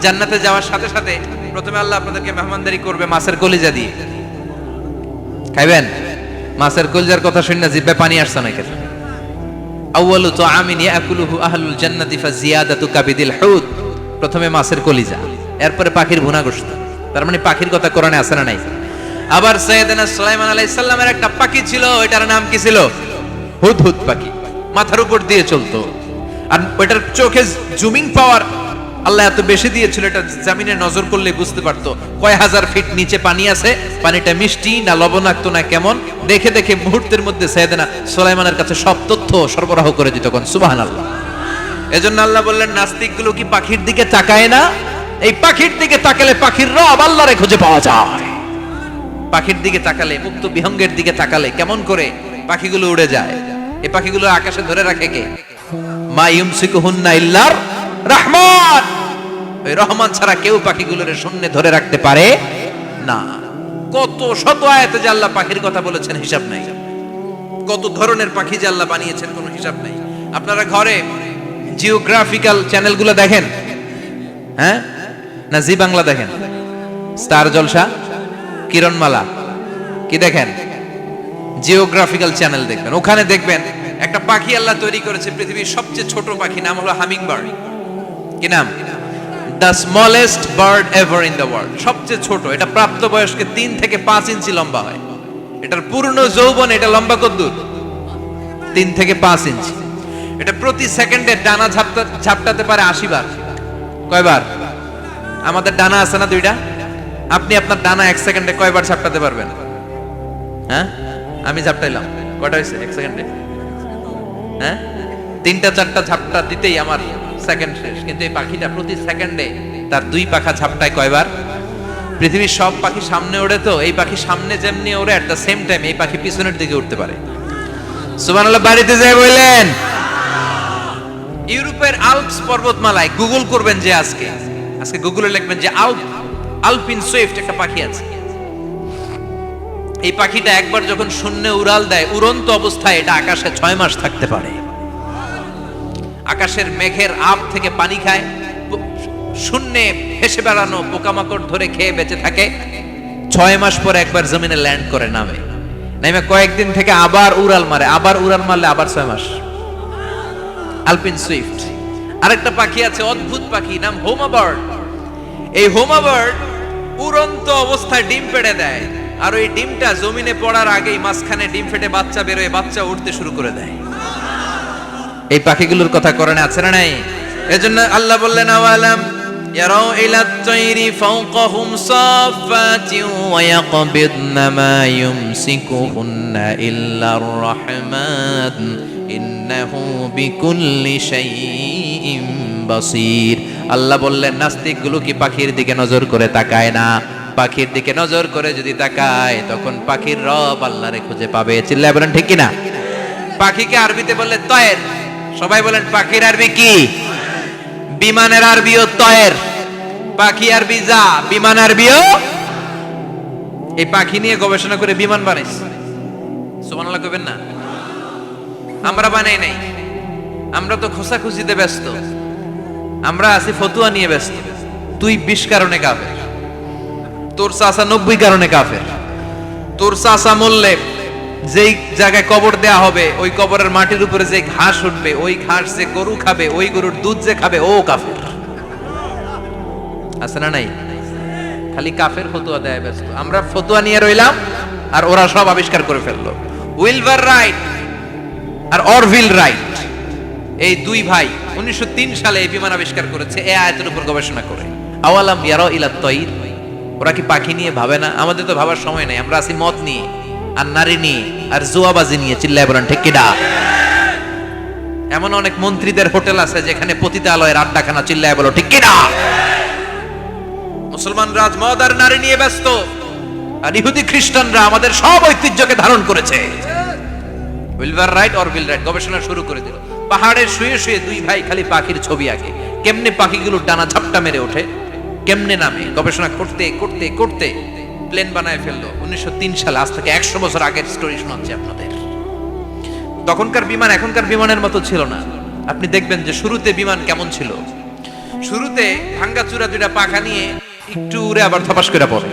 জান্নাতে যাওয়ার সাথে সাথে প্রথমে আল্লাহ আপনাদেরকে মেহমানদারি করবে মাছের কলিজা দিয়ে। খাইবেন? মাছের কলিজার কথা শুনে জিহ্বায় পানি আসছে না কেন? আউয়ালু তুআমিন ইয়াকুলুহু আহলুল জান্নাতি ফাজিয়াদাতু কাবিদিল হুদ। প্রথমে মাছের কলিজা, এরপরে পাখির ভুনাগোশত। তার মানে পাখির কথা কোরআনে আছে না নাই? আবার সাইয়েদনা সুলাইমান আলাইহিস সালামের একটা পাখি ছিল, ওইটার নাম কি ছিল? হুদহুদ পাখি। মাথার উপর দিয়ে চলতো, আর ওইটার চোখে জুমিং পাওয়ার আল্লাহ এত বেশি দিয়েছিল, এটা জমিনে নজর করলে বুঝতে পারতো কয় হাজার ফিট নিচে পানি আছে, পানিটা মিষ্টি না লবণাক্ত না কেমন, দেখে দেখে মুহূর্তের মধ্যে সাইয়েদনা সুলাইমানের কাছে সব তথ্য সরবরাহ করে দিত। কোন সুবহানাল্লাহ। এজন্য আল্লাহ বললেন নাস্তিকগুলো কি পাখির দিকে তাকায় না? এই পাখির দিকে তাকালে পাখির রব আল্লাহরে খুঁজে পাওয়া যায়। পাখির দিকে তাকালে, মুক্ত বিহঙ্গের দিকে তাকালে কেমন করে পাখিগুলো উড়ে যায়। এই পাখিগুলো আকাশে ধরে রাখে কে? মা ইউমসিকুহুন্না ইল্লার রহমান। ওই রহমান ছাড়া কেউ পাখিগুলোরে শূন্যে ধরে রাখতে পারে না। কত শত আয়াতে যে আল্লাহ পাখির কথা বলেছেন হিসাব নাই। কত ধরনের পাখি যে আল্লাহ বানিয়েছেন কোনো হিসাব নাই। আপনারা ঘরে জিওগ্রাফিক্যাল চ্যানেলগুলো দেখেন? হ্যাঁ না জি বাংলা দেখেন? স্টার জলসা, কিরণমালা, কি দেখেন? জিওগ্রাফিক্যাল চ্যানেল দেখবেন। ওখানে দেখবেন একটা পাখি আল্লাহ তৈরি করেছে, পৃথিবীর সবচেয়ে ছোট পাখি, নাম হলো হামিং বার্ড। কি নাম? The smallest bird ever in the world. সবচেয়ে ছোট। এটা প্রাপ্তবয়স্কে 3 থেকে 5 ইঞ্চি লম্বা হয়। এটার পূর্ণ যৌবন এটা লম্বা কতদূর? 3 থেকে 5 ইঞ্চি। এটা প্রতি সেকেন্ডে ডানা ঝাপটাতে পারে 80 বার। কয়বার? আমাদের ডানা আছে না দুইটা? আপনি আপনার ডানা 1 সেকেন্ডে কয়বার ঝাপটাতে পারবেন? হ্যাঁ, আমি ঝাপটাইলাম, কয়টা হয়েছে 1 সেকেন্ডে? হ্যাঁ, 3টা 4টা ঝাপটা দিতেই আমার সেকেন্ড শেষ। কিন্তু এই পাখিটা প্রতি সেকেন্ডে তার 2 পাখা ঝাপটায় কয়বার? পৃথিবীর সব পাখি সামনে ওড়ে, তো এই পাখি সামনে যেমনি ওড়ে, এট দ্য সেম টাইম এই পাখি পিছনের দিকে উঠতে পারে। সুবহানাল্লাহ। বাড়িতে যাই বললেন। ইউরোপের আল্পস পর্বতমালায় গুগল করবেন যে আজকে গুগলে লিখবেন যে আলপিন সুইফট একটা পাখি আছে। এই পাখিটা একবার যখন শূন্যে উড়াল দেয়, উড়ন্ত অবস্থায় এটা আকাশে 6 মাস থাকতে পারে। আকাশের মেঘের আপ থেকে পানি খায়, শূন্যে ভেসে বেড়ানো পোকামাকড় ধরে খেয়ে বেঁচে থাকে। 6 মাস পরে একবার জমিনে ল্যান্ড করে, নামে কয়েকদিন থেকে আবার উড়াল মারে, আবার উড়াল মারলে আবার 6 মাস। আলপিন সুইফট। আরেকটা পাখি আছে, অদ্ভুত পাখি, নাম হোমা বার্ড। এই হোমা বার্ড উড়ন্ত অবস্থায় ডিম পেড়ে দেয়, আর ওই ডিমটা জমিনে পড়ার আগেই মাঝখানে ডিম ফেটে বাচ্চা বেরোয়, বাচ্চা উঠতে শুরু করে দেয়। এই পাখিগুলোর কথা কোরআনে আছে না নাই? এজন্য আল্লাহ বললেন আওয়ালাম ইয়ারাউ ইলা আত-তায়রি ফাওকাহুম সাফাতিন ওয়া ইয়াকবিদনা মা ইউমসিকুহুন্না ইল্লার রাহমান ইন্নাহু বিকুল্লি শাইইন বাসীর। আল্লাহ বললেন নাস্তিকগুলো কি পাখির দিকে নজর করে তাকায় না? পাখির দিকে নজর করে যদি তাকায় তখন পাখির রব আল্লাহরে খুঁজে পাবে। চিল্লায় বলেন ঠিক কিনা? পাখিকে আরবিতে বললে তয়ের। সবাই বলেন পাখির আরবি কি? বিমানের আরবিও তয়ের। পাখি আরবি যা, বিমান আরবিও। এই পাখি নিয়ে গবেষণা করে বিমান বানাইছে। সুবহানাল্লাহ কইবেন না? আমরা বানাই নাই, আমরা তো খোঁচাখুচিতে ব্যস্ত, আমরা আছি ফতুয়া নিয়ে ব্যস্ত। তুই 20 কারণে কাফের, তোর চাচা 90 কারণে কাফের। তোর চাচা মরলে যেই জায়গায় কবর দেয়া হবে ওই কবরের মাটির উপরে যে ঘাস উঠবে, ওই ঘাস যে গরু খাবে, ওই গরুর দুধ যে খাবে ও কাফের। আছে না নাই? খালি কাফের ফতুয়া দেয় ব্যস্ত। আমরা ফতুয়া নিয়ে রইলাম আর ওরা সব আবিষ্কার করে ফেললো। উইলবার রাইট আর অরভিল রাইট, এই দুই ভাই 1903 সালে এই বিমান আবিষ্কার করেছে এই আয়াতের উপর গবেষণা করে। আওয়ালাম ইয়ারা ইলা তয়ির, ওরা কি পাখি নিয়ে ভাবে না? আমাদের তো ভাবার সময় নাই, আমরা আছি মদ নিয়ে আর নারী নিয়ে আর জুয়াবাজি নিয়ে। চিল্লায় বলেন ঠিক কিনা? এমন অনেক মন্ত্রীদের হোটেল আছে যেখানে পতিতালয়ের আড্ডাখানা। চিল্লায় বলো ঠিক কিনা? মুসলমান রাজ মদ আর নারী নিয়ে ব্যস্ত, আর ইহুদি খ্রিস্টানরা আমাদের সব ঐতিহ্যকে ধারণ করেছে। উইলবার রাইট অরভিল রাইট গবেষণা শুরু করে দিল। পাহাড়ে শুয়ে শুয়ে দুই ভাই খালি পাখির ছবি আঁকে, কেমনে পাখিগুলো ডানা ঝাপটা মেরে ওঠে, কেমনে নামে। গবেষণা করতে করতে করতে প্লেন বানায় ফেললো 1903 সালে। আজ থেকে 100 বছর আগের স্টোরি শোনাচ্ছি আপনাদের। তখনকার বিমান এখনকার বিমানের মতো ছিল না। আপনি দেখবেন যে শুরুতে বিমান কেমন ছিল। শুরুতে ভাঙ্গাচুরা দুইটা পাখা নিয়ে একটু উড়ে আবার ধপাস করে পড়ে,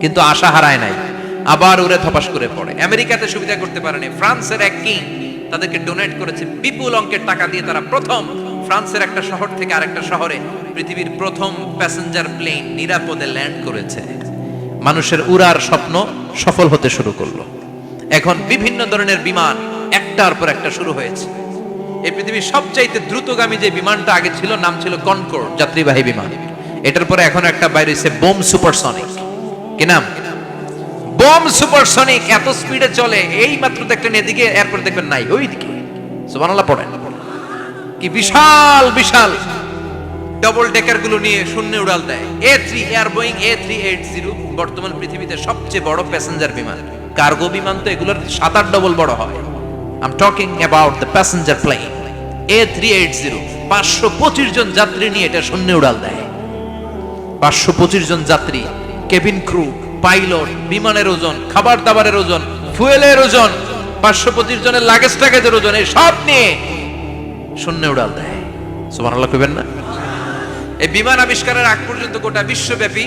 কিন্তু আশা হারায় নাই, আবার উড়ে ধপাস করে পড়ে। আমেরিকাতে সুবিধা করতে পারেনি। ফ্রান্সের এক কিং তাদেরকে ডোনেট করেছে বিপুল অঙ্কের টাকা দিয়ে। তারা প্রথম ফ্রান্সের একটা শহর থেকে আরেকটা শহরে পৃথিবীর প্রথম প্যাসেঞ্জার প্লেন নিরাপদে ল্যান্ড করেছে। মানুষের উড়ার স্বপ্ন সফল হতে শুরু করলো। এখন বিভিন্ন ধরনের বিমান একটার পর একটা শুরু হয়েছে। এই পৃথিবীর সবচাইতে দ্রুতগামী যে বিমানটা আগে ছিল নাম ছিল কনকর্ড, যাত্রীবাহী বিমান। এটার পরে এখন একটা বাইরে হইছে বোম সুপারসনিক। কি নাম? Bomb supersonic. এত স্পিডে চলে, এই মাত্র দেখলেন এদিকে, এরপর দেখবেন নাই ওইদিকে। সুবহানাল্লাহ পড়েন। কি বিশাল বিশাল ডবল ডেকার গুলো নিয়ে শূন্যে উড়াল দেয়। A3 এয়ার বোয়িং A380 বর্তমান পৃথিবীতে সবচেয়ে বড় প্যাসেঞ্জার বিমান। কার্গো বিমান তো এগুলোর 7-8 ডবল বড় হয়। I am talking about the passenger plane A380। 525 জন যাত্রী নিয়ে এটা শূন্যে উড়াল দেয়। 525 জন যাত্রী, কেবিন ক্রু, পাইলট, বিমানের ওজন, খাবার দাবারের ওজন, ফুয়েলের ওজন, 525 জনের লাগেজ টাগেজের ওজন, এই সব নিয়ে শূন্যে উড়াল দেয়। সুবহানাল্লাহ কইবেন না? এই বিমান আবিষ্কারের আগ পর্যন্ত গোটা বিশ্বব্যাপী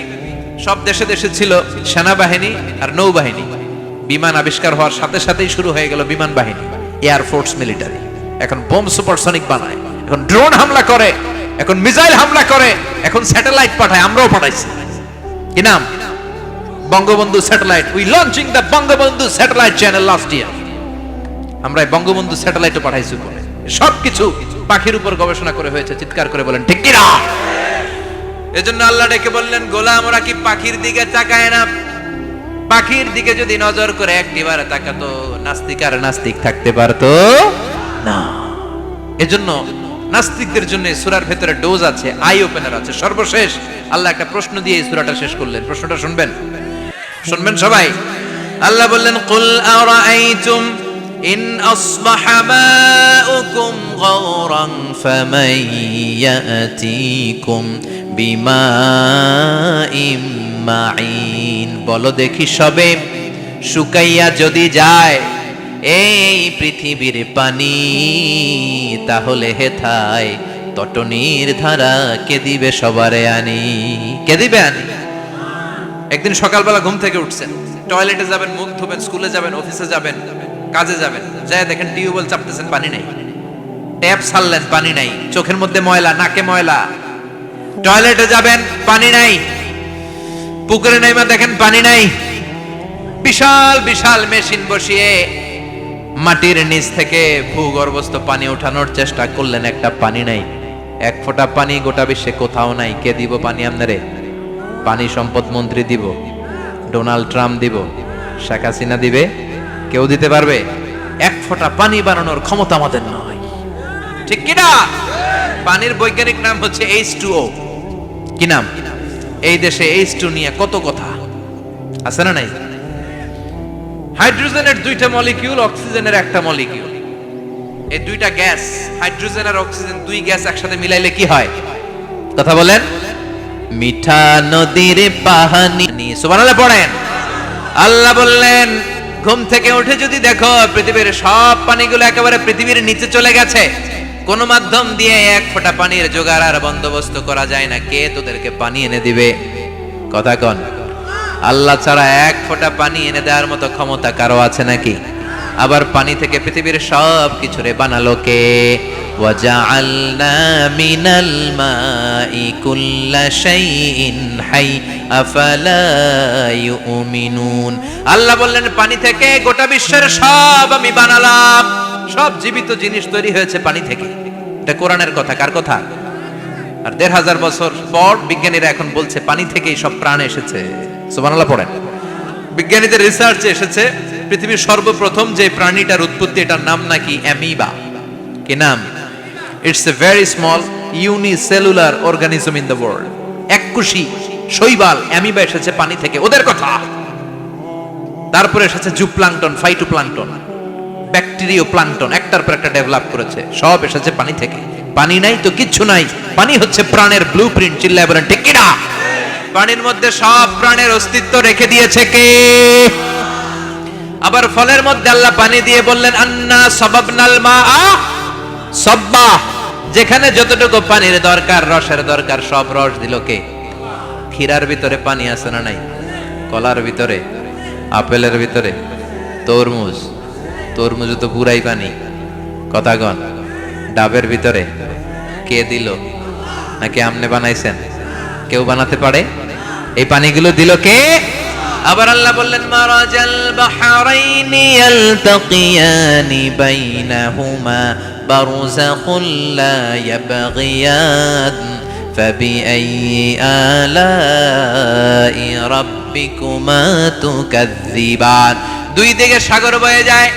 সব দেশে দেশে ছিল সেনাবাহিনী আর নৌবাহিনী। বিমান আবিষ্কার হওয়ার সাথে সাথেই শুরু হয়ে গেল বিমান বাহিনী, এয়ার ফোর্স, মিলিটারি। এখন বোম সুপারসনিক বানায়, এখন ড্রোন হামলা করে, এখন মিসাইল হামলা করে, এখন স্যাটেলাইট পাঠায়। আমরাও পাঠাইছি। কি নাম? Bangabandhu satellite. We launching the Bangabandhu satellite channel last year. আমরা বঙ্গবন্ধু স্যাটেলাইটও পাঠাইছি উপরে। সবকিছু পাখির উপর গবেষণা করে হয়েছে। চিৎকার করে বলেন ঠিক কি না? এজন্য আল্লাহ ডেকে বললেন, গোলাম ওরা কি পাখির দিকে তাকায় না? পাখির দিকে যদি নজর করে একটিবার তাকাতো, নাস্তিক আর নাস্তিক থাকতে পারতো না। এজন্য নাস্তিকদের জন্য সূরার ভেতরে ডোজ আছে, আই ওপেনার আছে। সর্বশেষ আল্লাহ একটা প্রশ্ন দিয়ে এই সূরাটা শেষ করলেন। প্রশ্নটা শুনবেন? শুনবেন সবাই? আল্লাহ বললেন, কুল আরাআইতুম ইন আসবাহা মাউকুম গাওরান ফামান ইয়াতিকুম বিমাইম মাইন। বলো দেখি সবে, শুকাইয়া যদি যায় এই পৃথিবীর পানি, তাহলে হেথায় তটনির ধারা কে দিবে সবারে আনি? কে দিবে আনি? একদিন সকালবেলা ঘুম থেকে উঠছেন, টয়লেটে যাবেন, মুখ ধোবেন, স্কুলে যাবেন, অফিসে যাবেন, কাজে যাবেন, যায় দেখেন টিউবওয়েল চাপতেছেন, পানি নেই। ট্যাপ ছাড়লেন, পানি নাই। চোখের মধ্যে ময়লা, নাকে ময়লা। টয়লেটে যাবেন, পানি নাই। পুকুরে নাইমা দেখেন পানি নাই। বিশাল বিশাল মেশিন বসিয়ে মাটির নিচ থেকে ভূগর্ভস্থ পানি ওঠানোর চেষ্টা করলেন, একটা পানি নাই। এক ফোঁটা পানি গোটা বিশ্বে কোথাও নাই। কে দিব পানি আপনারে? পানি সম্পদ মন্ত্রী দিব, ডোনাল্ড ট্রাম্প দিব, শেখ হাসিনা দিবে? কেউ দিতে পারবে? এক ফোঁটা পানি বানানোর ক্ষমতা আমাদের নয়। ঠিক কিনা? পানির বৈজ্ঞানিক নাম হচ্ছে H2O। কি নাম? এই দেশে H2 নিয়ে কত কথা। আছে না নাই? হাইড্রোজেনের দুইটা মলিকিউল, অক্সিজেনের একটা মলিকিউল। এই দুইটা গ্যাস, হাইড্রোজেন আর অক্সিজেন, দুই গ্যাস একসাথে মিলাইলে কি হয়? কথা বলেন। মিঠা নদীর পানি, সুবহানাল্লাহ পড়েন। আল্লাহ বললেন ঘুম থেকে উঠে যদি দেখো পৃথিবীর সব পানিগুলো একেবারে পৃথিবীর নিচে চলে গেছে, কোন মাধ্যম দিয়ে এক ফোঁটা পানির জোগাড় আর বন্দোবস্ত করা যায় না, কে তোদেরকে পানি এনে দিবে? কথা কন। আল্লাহ ছাড়া এক ফোঁটা পানি এনে দেওয়ার মতো ক্ষমতা কারো আছে নাকি? আবার পানি থেকে পৃথিবীর সব কিছুরে বানালো কে? ওয়াজআলনা মিনাল মাই কুল্লা শাইইন হাই আফালা ইউমিনুন। আল্লাহ বললেন পানি থেকে গোটা বিশ্বের সব আমি বানালাম। সব জীবিত জিনিস তৈরি হয়েছে পানি থেকে। এটা কোরআনের কথা, কার কথা? আর ১৫০০ বছর পর বিজ্ঞানীরা এখন বলছে পানি থেকেই সব প্রাণ এসেছে। সুবহানাল্লাহ পড়েন। বিজ্ঞানীদের রিসার্চে এসেছে পৃথিবীর সর্বপ্রথম যে প্রাণীটার উৎপত্তি, এটার নাম নাকি অ্যামিবা। কি নাম? It's a very small unicellular organism in the world. এককোষী শৈবাল অ্যামিবা এসেছে পানি থেকে, ওদের কথা। তারপরে এসেছে জুপ্লাঙ্কটন, ফাইটোপ্লাঙ্কটন, ব্যাকটেরিয়া প্লাঙ্কটন, একটার পর একটা ডেভেলপ করেছে, সব এসেছে পানি থেকে। পানি নাই তো কিচ্ছু নাই। পানি হচ্ছে প্রাণের ব্লুপ্রিন্ট। চিল্লায় বলেন ঠিক কিনা? পানির মধ্যে সব প্রাণের অস্তিত্ব রেখে দিয়েছে কে? আবার ফলের মধ্যে আল্লাহ পানি দিয়ে বললেন আন্না সাবাবনাল মাআ সাব্বা। যেখানে যতটুকু পানির দরকার, রসের দরকার, সব রস দিল কে? ক্ষীরার ভিতরে পানি আছে না নাই? কলার ভিতরে, আপেলের ভিতরে, তরমুজ, তরমুজ তো পুরাই পানি। কথা কন। ডাবের ভিতরে কে দিল? নাকি আমনে বানাইছেন? কেউ বানাতে পারে? এই পানিগুলো দিল কে? আবার আল্লাহ বললেন মারাজাল বাহরাইনি ইয়ালতাকিয়ানি বাইনাহুমা বারযাখুল লা ইয়াবগিয়ান ফাবিআইয়ি আলাই রাব্বিকুমা তুকাযযিবান। দুই দিকে সাগর বয়ে যায়,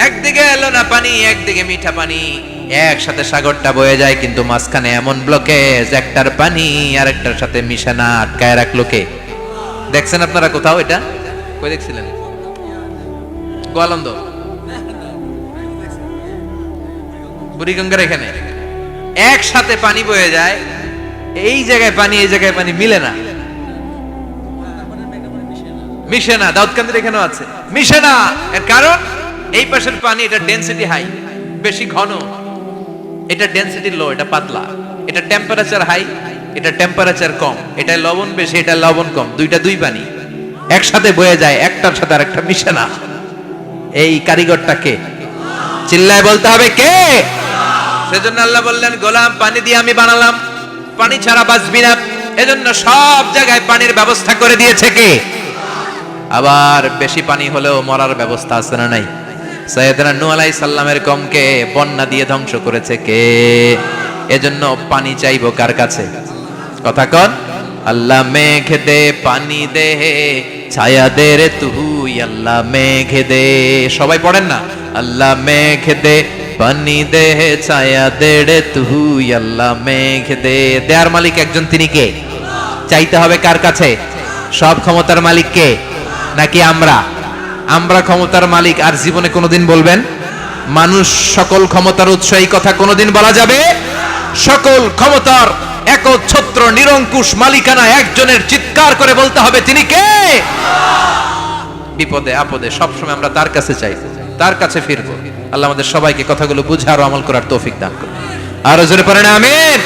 একদিকে এলো না পানি, একদিকে মিঠা পানি, একসাথে সাগরটা বয়ে যায়, কিন্তু মাঝখানে এমন ব্লকেজ, একটার পানি আর একটার সাথে মিশে না, আটকায় রাখলো কে? দেখছেন আপনারা কোথাও এটা? কই দেখছিলেন? গোয়ালন্দ, বুড়িগঙ্গার এখানে একসাথে পানি বয়ে যায়, এই জায়গায় পানি এই জায়গায় পানি মিলে না, মিশে না। দাউদকান্দির এখানেও আছে, মিশে না। এর কারণ এই পাশের পানি, এটা ডেনসিটি হাই, বেশি ঘন, এটা ডেনসিটি লো, এটা পাতলা, এটা টেম্পারেচার হাই, এটা টেম্পারেচার কম, এটা লবণ বেশি, এটা লবণ কম, দুইটা দুই পানি একসাথে বয়ে যায়, একটার সাথে আরেকটা মিশে না। এই কারিগরটা কে? চিল্লায় বলতে হবে কে? সেজন্য আল্লাহ বললেন গোলাম পানি দিয়ে আমি বানালাম, পানি ছাড়া বাঁচবি না। এজন্য সব জায়গায় পানির ব্যবস্থা করে দিয়েছে কে? আবার বেশি পানি হলেও মরার ব্যবস্থা আছে না নাই? সাইয়েদনা নূহ আলাইহিস সালামের কওমকে বন্যা দিয়ে ধ্বংস করেছে কে? এজন্য পানি চাইবো কার কাছে? কথা কন। আল্লাহ মেঘ দে পানি দে, ছায়া দে রে তুই, আল্লাহ মেঘ দে। সবাই পড়েন না? আল্লাহ মেঘ দে পানি দে, ছায়া দে রে তুই, আল্লাহ মেঘ দে। দেয়ার মালিক একজন, তিনি কে? চাইতে হবে কার কাছে? সব ক্ষমতার মালিক কে? নাকি আমরা? আমরা ক্ষমতার মালিক। আর জীবনে কোনোদিন বলবেন মানুষ সকল ক্ষমতার উৎস, এই কথা কোনোদিন বলা যাবে? সকল ক্ষমতার একচ্ছত্র নিরঙ্কুশ মালিকানা একজনের, চিৎকার করে বলতে হবে তিনি কে? বিপদে আপদে সবসময় আমরা তার কাছে চাই, তার কাছে ফিরবো। আল্লাহ আমাদের সবাইকে কথাগুলো বুঝে আরো আমল করার তৌফিক দান করুন। আরো জোরে পড়েন আমিন।